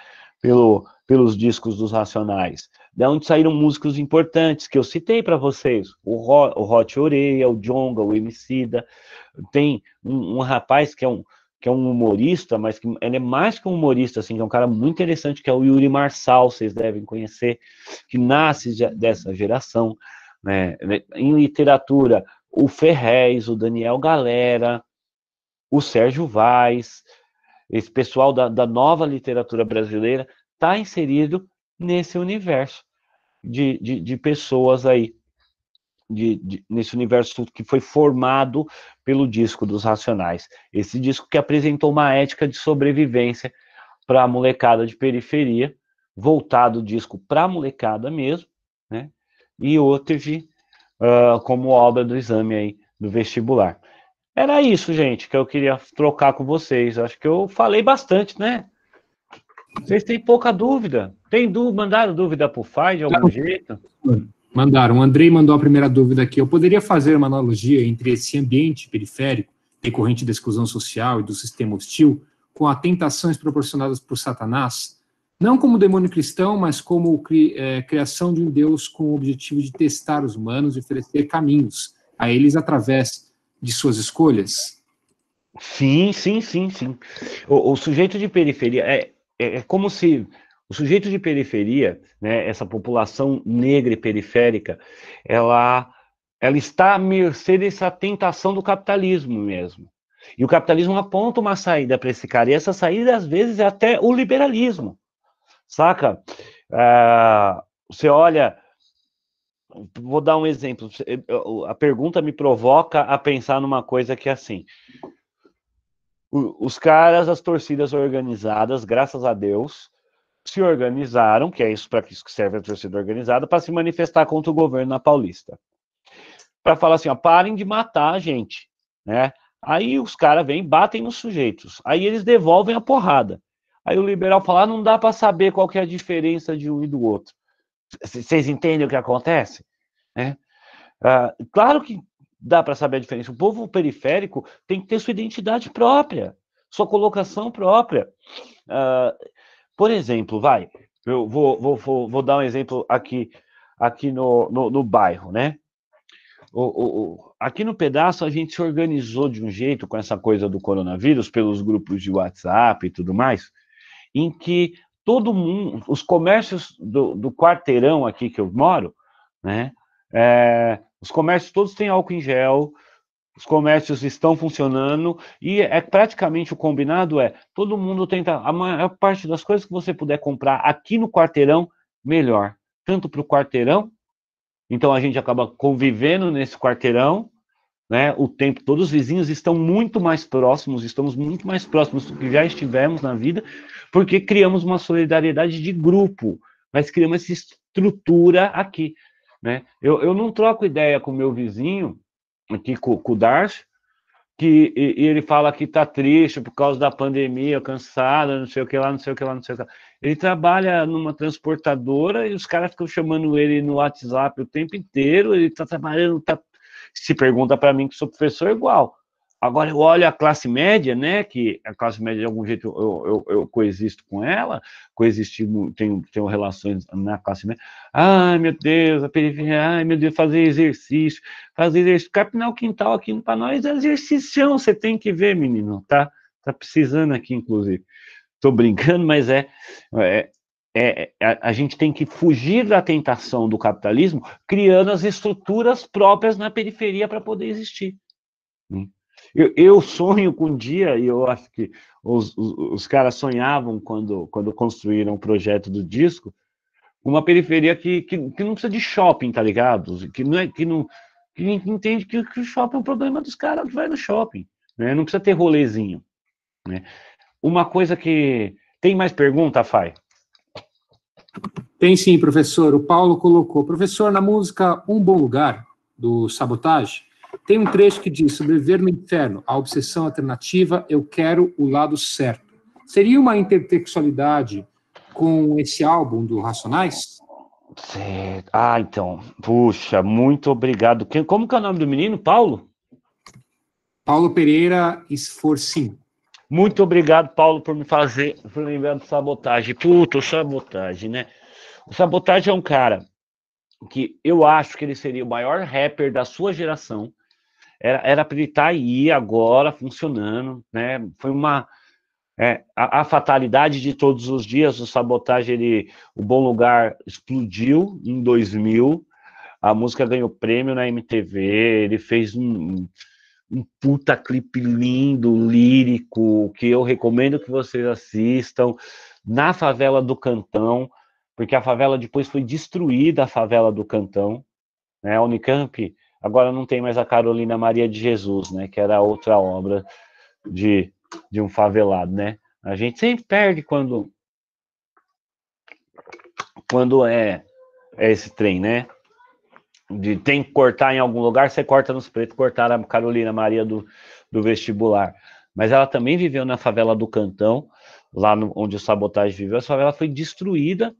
pelos discos dos Racionais, da onde saíram músicos importantes que eu citei para vocês, o Hot Oreia, o Djonga, o Emicida. Tem um rapaz que é um humorista, mas que ele é mais que um humorista, assim, que é um cara muito interessante, que é o Yuri Marçal, vocês devem conhecer, que nasce dessa geração, né? Em literatura, o Ferrez, o Daniel Galera, o Sérgio Vaz, esse pessoal da nova literatura brasileira está inserido nesse universo de pessoas aí, nesse universo que foi formado pelo disco dos Racionais. Esse disco que apresentou uma ética de sobrevivência para a molecada de periferia, voltado o disco para a molecada mesmo, né? E outro como obra do exame aí do vestibular. Era isso, gente, que eu queria trocar com vocês. Acho que eu falei bastante, né? Vocês têm pouca dúvida. Mandaram dúvida para o FAI de algum jeito? Mandaram. O Andrei mandou a primeira dúvida aqui. Eu poderia fazer uma analogia entre esse ambiente periférico, decorrente da exclusão social e do sistema hostil, com as tentações proporcionadas por Satanás, não como demônio cristão, mas como criação de um Deus com o objetivo de testar os humanos e oferecer caminhos a eles através de suas escolhas? Sim. O sujeito de periferia é como se o sujeito de periferia, né, essa população negra e periférica, ela está à mercê dessa tentação do capitalismo mesmo. E o capitalismo aponta uma saída para esse cara, e essa saída, às vezes, é até o liberalismo, saca? Você olha, vou dar um exemplo, a pergunta me provoca a pensar numa coisa que é assim, os caras, as torcidas organizadas, graças a Deus, se organizaram, que é isso para isso que serve a torcida organizada, para se manifestar contra o governo na Paulista. Para falar assim, ó, parem de matar a gente, né? Aí os caras vêm, batem nos sujeitos. Aí eles devolvem a porrada. Aí o liberal fala, não dá para saber qual que é a diferença de um e do outro. Vocês entendem o que acontece? Né? Claro que dá para saber a diferença. O povo periférico tem que ter sua identidade própria, sua colocação própria. Por exemplo, eu vou dar um exemplo aqui no bairro, né? Aqui no pedaço a gente se organizou de um jeito com essa coisa do coronavírus, pelos grupos de WhatsApp e tudo mais, em que todo mundo, os comércios do quarteirão aqui que eu moro, né? Os comércios todos têm álcool em gel, os comércios estão funcionando e praticamente o combinado todo mundo tenta, a maior parte das coisas que você puder comprar aqui no quarteirão, melhor. Tanto para o quarteirão, então a gente acaba convivendo nesse quarteirão, né, o tempo todo, os vizinhos estão muito mais próximos, estamos muito mais próximos do que já estivemos na vida, porque criamos uma solidariedade de grupo, mas criamos essa estrutura aqui, né? Eu não troco ideia com o meu vizinho, aqui com o Darcy, e ele fala que tá triste por causa da pandemia, cansado, não sei o que lá, não sei o que lá, não sei o que lá. Ele trabalha numa transportadora e os caras ficam chamando ele no WhatsApp o tempo inteiro, ele tá trabalhando, se pergunta para mim que sou professor, igual. Agora eu olho a classe média, né, que a classe média de algum jeito eu coexisto com ela, tenho relações na classe média. Ai, meu Deus, a periferia, ai, meu Deus, fazer exercício, capinar o quintal aqui para nós é exercício, você tem que ver, menino, tá precisando aqui, inclusive. Tô brincando, mas a gente tem que fugir da tentação do capitalismo, criando as estruturas próprias na periferia para poder existir. Eu sonho com um dia, e eu acho que os caras sonhavam quando construíram o projeto do disco, uma periferia que não precisa de shopping, tá ligado? Que não que entende que o shopping é um problema dos caras que vai no shopping, né? Não precisa ter rolezinho, né? Uma coisa que... Tem mais pergunta, Fai? Tem sim, professor. O Paulo colocou. Professor, na música Um Bom Lugar, do Sabotage, tem um trecho que diz: sobreviver no inferno, a obsessão alternativa, eu quero o lado certo. Seria uma intertextualidade com esse álbum do Racionais? Certo. Ah, então. Puxa, muito obrigado. Como que é o nome do menino? Paulo? Paulo Pereira Esforcim. Muito obrigado, Paulo, por por lembrar do Sabotage. Puta, o Sabotage, né? O Sabotage é um cara que eu acho que ele seria o maior rapper da sua geração. Era para ele estar aí agora, funcionando, né? Foi uma... a fatalidade de todos os dias, o Sabotage, o Bom Lugar explodiu em 2000, a música ganhou prêmio na MTV, ele fez um puta clipe lindo, lírico, que eu recomendo que vocês assistam, na favela do Cantão, porque a favela depois foi destruída, a favela do Cantão, né? A Unicamp agora não tem mais a Carolina Maria de Jesus, né? Que era outra obra de, de um favelado, né? A gente sempre perde quando é esse trem, né? Tem que cortar em algum lugar, você corta nos pretos, cortaram a Carolina Maria do vestibular. Mas ela também viveu na favela do Cantão, lá onde o Sabotage viveu. A favela foi destruída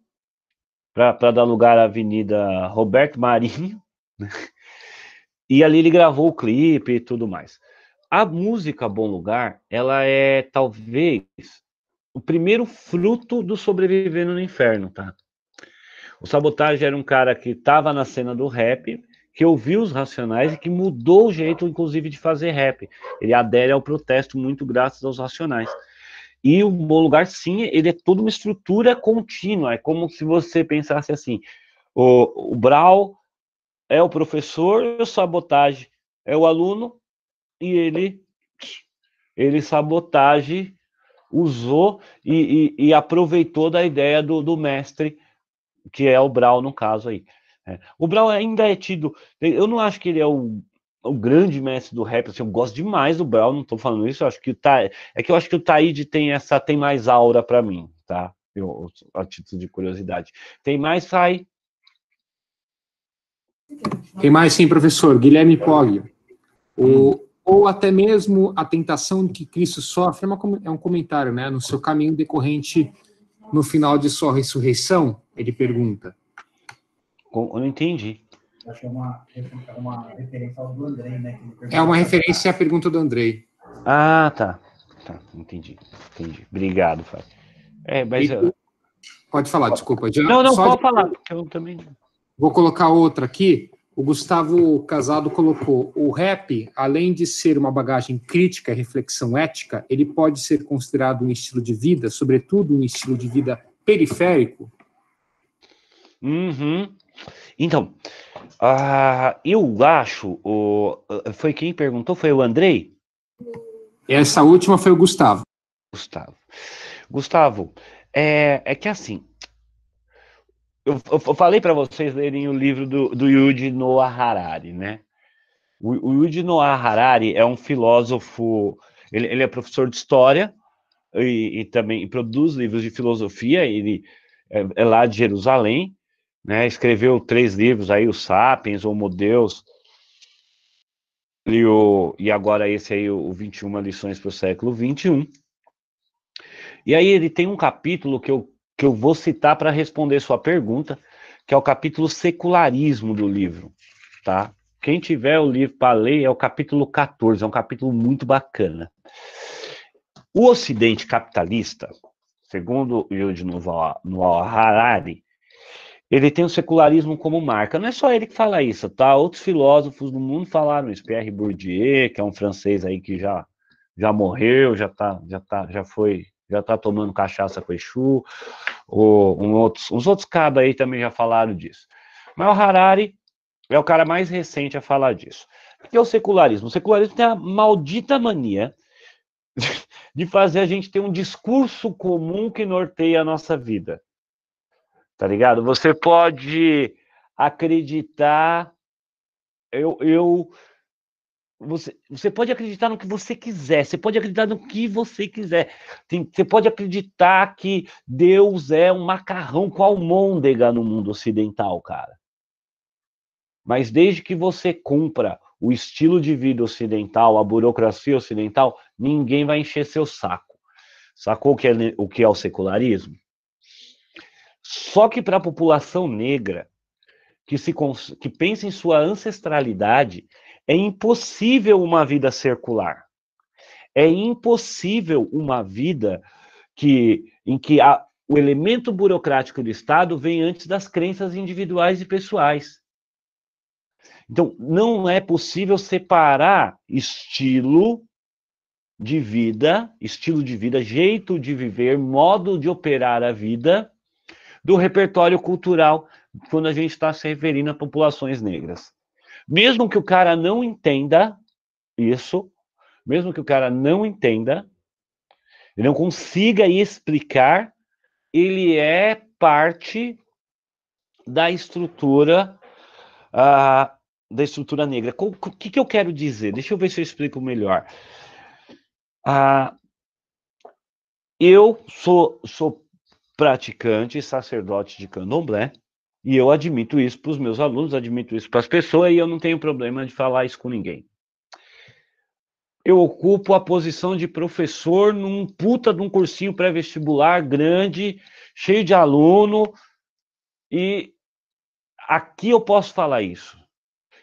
para dar lugar à Avenida Roberto Marinho, né? E ali ele gravou o clipe e tudo mais. A música Bom Lugar, ela é talvez o primeiro fruto do Sobrevivendo no Inferno, tá? O Sabotage era um cara que estava na cena do rap, que ouviu os Racionais e que mudou o jeito, inclusive, de fazer rap. Ele adere ao protesto muito graças aos Racionais. E o Bom Lugar, sim, ele é toda uma estrutura contínua. É como se você pensasse assim: o Brau é o professor, o Sabotage é o aluno, e ele Sabotage usou e aproveitou da ideia do mestre, que é o Brau no caso aí. O Brau ainda é tido... Eu não acho que ele é o grande mestre do rap, assim, eu gosto demais do Brau, não tô falando isso, eu acho que eu acho que o Taíde tem mais aura para mim, tá? A título de curiosidade. Tem mais, sai. Tem mais sim, professor. Guilherme Poggio. Ou até mesmo a tentação que Cristo sofre, é um comentário, né? No seu caminho decorrente no final de sua ressurreição, ele pergunta. Eu não entendi. Acho que é uma referência ao do Andrei, né? É uma referência à pergunta do Andrei. Ah, tá. Tá, entendi. Obrigado, Fábio. Mas... Pode falar, desculpa. Já, não, pode falar, porque eu também... Vou colocar outra aqui. O Gustavo Casado colocou: o rap, além de ser uma bagagem crítica e reflexão ética, ele pode ser considerado um estilo de vida, sobretudo um estilo de vida periférico? Uhum. Então, eu acho, foi quem perguntou? Foi o Andrei? Essa última foi o Gustavo. Gustavo, é que assim, eu falei para vocês lerem o livro do Yuji Noah Harari, né? O Yuji Noah Harari é um filósofo, ele é professor de história e também produz livros de filosofia, ele é lá de Jerusalém, né? Escreveu 3 livros aí, o Sapiens, Homo Deus, e agora esse aí, o 21 lições para o século XXI. E aí ele tem um capítulo que eu vou citar para responder sua pergunta, que é o capítulo secularismo do livro, tá? Quem tiver o livro para ler é o capítulo 14, é um capítulo muito bacana. O Ocidente capitalista, segundo Yuval Noah Harari, ele tem o secularismo como marca. Não é só ele que fala isso, tá? Outros filósofos do mundo falaram isso. Pierre Bourdieu, que é um francês aí que já morreu, já tá tomando cachaça com Exu, uns outros cabos aí também já falaram disso. Mas o Harari é o cara mais recente a falar disso. O que é o secularismo? O secularismo tem a maldita mania de fazer a gente ter um discurso comum que norteia a nossa vida. Tá ligado? Você pode acreditar Você pode acreditar no que você quiser, você pode acreditar no que você quiser. Você pode acreditar que Deus é um macarrão com almôndega no mundo ocidental, cara. Mas desde que você cumpra o estilo de vida ocidental, a burocracia ocidental, ninguém vai encher seu saco. Sacou o que é o secularismo? Só que para a população negra, que pensa em sua ancestralidade, é impossível uma vida circular. É impossível uma vida em que o elemento burocrático do Estado vem antes das crenças individuais e pessoais. Então, não é possível separar estilo de vida, jeito de viver, modo de operar a vida, do repertório cultural, quando a gente está se referindo a populações negras. Mesmo que o cara não entenda isso, mesmo que o cara não entenda, ele não consiga explicar, ele é parte da estrutura negra. O que eu quero dizer? Deixa eu ver se eu explico melhor. Eu sou praticante, sacerdote de candomblé, e eu admito isso para os meus alunos, admito isso para as pessoas, e eu não tenho problema de falar isso com ninguém. Eu ocupo a posição de professor num puta de um cursinho pré-vestibular grande, cheio de aluno, e aqui eu posso falar isso.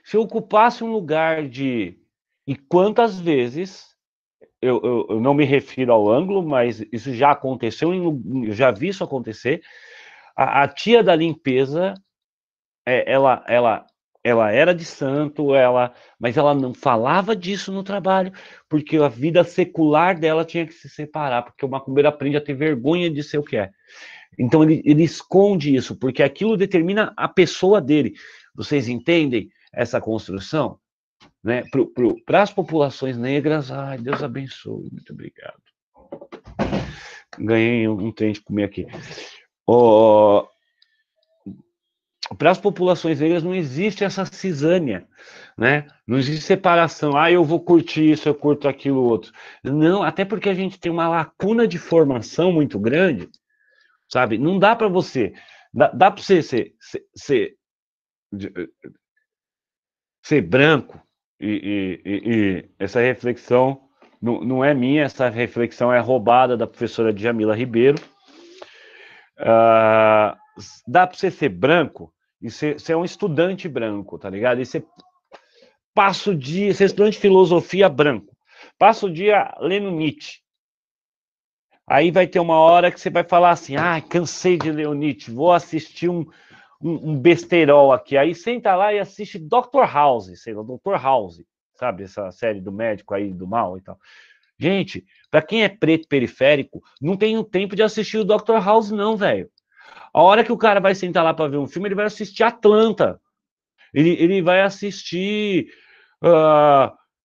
Se eu ocupasse um lugar de... E quantas vezes, eu não me refiro ao ângulo, mas isso já aconteceu, eu já vi isso acontecer, a tia da limpeza, ela era de santo, mas ela não falava disso no trabalho, porque a vida secular dela tinha que se separar, porque o macumbeiro aprende a ter vergonha de ser o que é. Então ele esconde isso, porque aquilo determina a pessoa dele. Vocês entendem essa construção? Né? Para as populações negras, ai, Deus abençoe, muito obrigado. Ganhei um trem de comer aqui. Para as populações negras não existe essa cisânia, né? Não existe separação. Eu vou curtir isso, eu curto aquilo outro. Não, até porque a gente tem uma lacuna de formação muito grande, sabe? Não dá para você... Dá para você ser branco, e essa reflexão não é minha, essa reflexão é roubada da professora Djamila Ribeiro. Dá para você ser branco e você é um estudante branco, tá ligado? E você passa o dia, você é estudante de filosofia branco, passa o dia lendo Nietzsche. Aí vai ter uma hora que você vai falar assim, cansei de ler o Nietzsche, vou assistir um besterol aqui. Aí senta lá e assiste Dr. House, sei lá, Dr. House, sabe? Essa série do médico aí, do mal e tal. Gente, para quem é preto periférico, não tem o tempo de assistir o Dr. House não, velho. A hora que o cara vai sentar lá para ver um filme, ele vai assistir Atlanta. Ele vai assistir,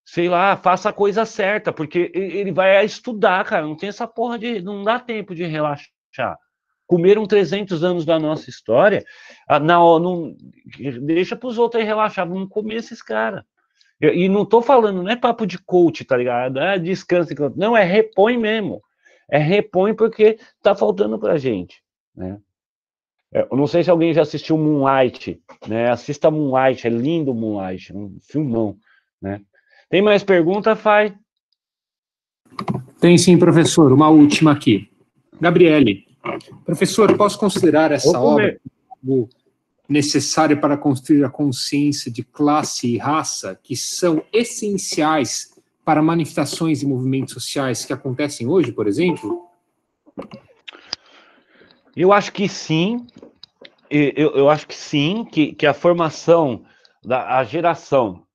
sei lá, Faça a Coisa Certa, porque ele vai estudar, cara. Não tem essa porra de... Não dá tempo de relaxar. Comeram 300 anos da nossa história, não, deixa para os outros aí relaxar, vamos comer esses caras. E não tô falando, não é papo de coach, tá ligado? Descansa. Não, repõe mesmo. Repõe porque tá faltando pra gente, né? Eu não sei se alguém já assistiu Moonlight, né? Assista Moonlight, é lindo Moonlight, um filmão, né? Tem mais pergunta, Fai? Tem sim, professor. Uma última aqui. Gabriele, professor, posso considerar essa obra necessária para construir a consciência de classe e raça, que são essenciais para manifestações e movimentos sociais que acontecem hoje, por exemplo? Eu acho que sim. Eu acho que sim, que a formação da geração...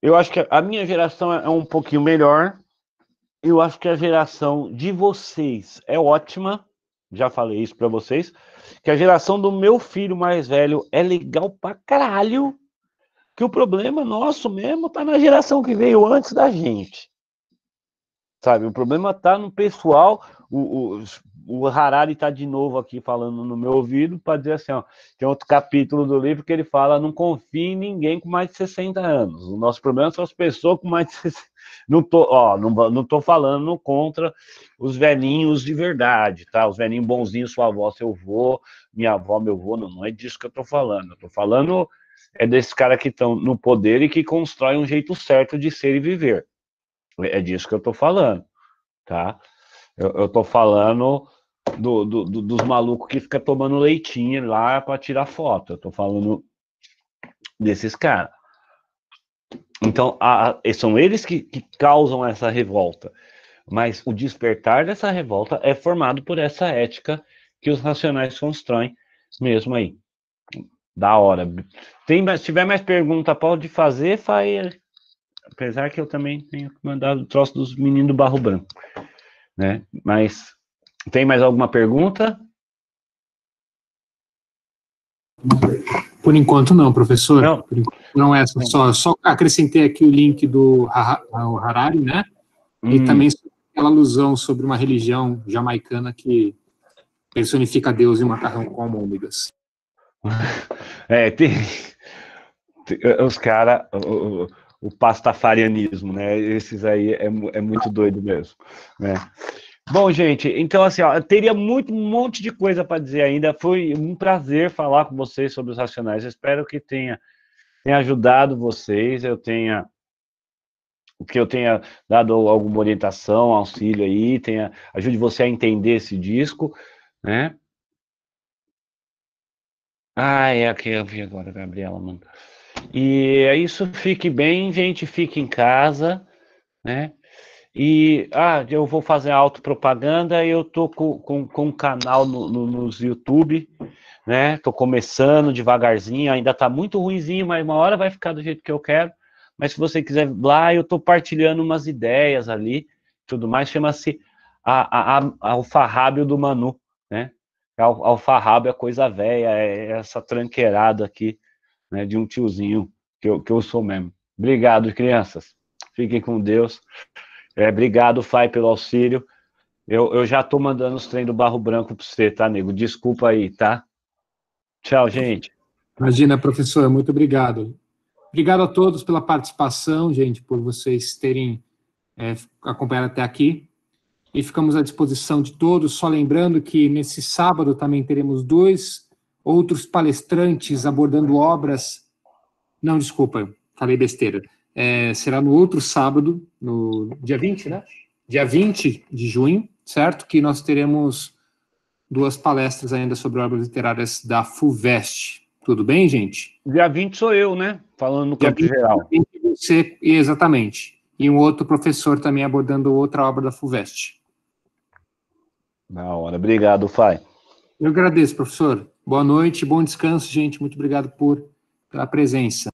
Eu acho que a minha geração é um pouquinho melhor. Eu acho que a geração de vocês é ótima. Já falei isso para vocês. Que a geração do meu filho mais velho é legal pra caralho. Que o problema nosso mesmo tá na geração que veio antes da gente. Sabe? O problema tá no pessoal, o Harari está de novo aqui falando no meu ouvido para dizer assim, ó, tem outro capítulo do livro que ele fala, não confie em ninguém com mais de 60 anos. O nosso problema são as pessoas com mais de 60. Não tô falando contra os velhinhos de verdade, tá? Os velhinhos bonzinhos, sua avó, seu avô, minha avó, meu avô, não é disso que eu tô falando. Eu tô falando desses caras que estão no poder e que constroem um jeito certo de ser e viver. É disso que eu tô falando, tá? Eu tô falando dos malucos que ficam tomando leitinho lá para tirar foto. Eu tô falando desses caras. Então, são eles que causam essa revolta. Mas o despertar dessa revolta é formado por essa ética que os racionais constroem mesmo aí. Da hora. Se tiver mais pergunta, pode fazer, faz. Apesar que eu também tenho que mandar o troço dos meninos do Barro Branco, né? Mas tem mais alguma pergunta? Por enquanto não, professor. Não. Por enquanto não é essa. Só acrescentei aqui o link do Harari, né? E também aquela alusão sobre uma religião jamaicana que personifica Deus em um macarrão com almôndegas. Tem os caras, o pastafarianismo, né? Esses aí é muito doido mesmo, né? Bom, gente, então assim, ó, eu teria um monte de coisa para dizer ainda. Foi um prazer falar com vocês sobre os racionais. Eu espero que tenha ajudado vocês, que eu tenha dado alguma orientação, auxílio aí, ajude você a entender esse disco, né? É aqui eu vi agora, Gabriela, mano. E é isso, fique bem, gente, fique em casa, né? E, eu vou fazer autopropaganda, eu tô com um canal nos YouTube, né? Tô começando devagarzinho, ainda tá muito ruinzinho, mas uma hora vai ficar do jeito que eu quero. Mas se você quiser lá, eu tô partilhando umas ideias ali, tudo mais, chama-se Alfarrábio do Manu, né? Alfarrábio é coisa velha, é essa tranqueirada aqui, né, de um tiozinho que eu sou mesmo. Obrigado, crianças. Fiquem com Deus. Obrigado, Fai, pelo auxílio. Eu já tô mandando os trem do Barro Branco para você, tá, nego? Desculpa aí, tá? Tchau, gente. Imagina, professor, muito obrigado. Obrigado a todos pela participação, gente, por vocês terem acompanhado até aqui. E ficamos à disposição de todos, só lembrando que nesse sábado também teremos 2 outros palestrantes abordando obras... Não, desculpa, falei besteira. Será no outro sábado, no dia 20, né? Dia 20 de junho, certo? Que nós teremos 2 palestras ainda sobre obras literárias da FUVEST. Tudo bem, gente? Dia 20 sou eu, né? Falando no campo geral. Exatamente. E um outro professor também abordando outra obra da FUVEST. Da hora. Obrigado, Fai. Eu agradeço, professor. Boa noite, bom descanso, gente. Muito obrigado pela presença.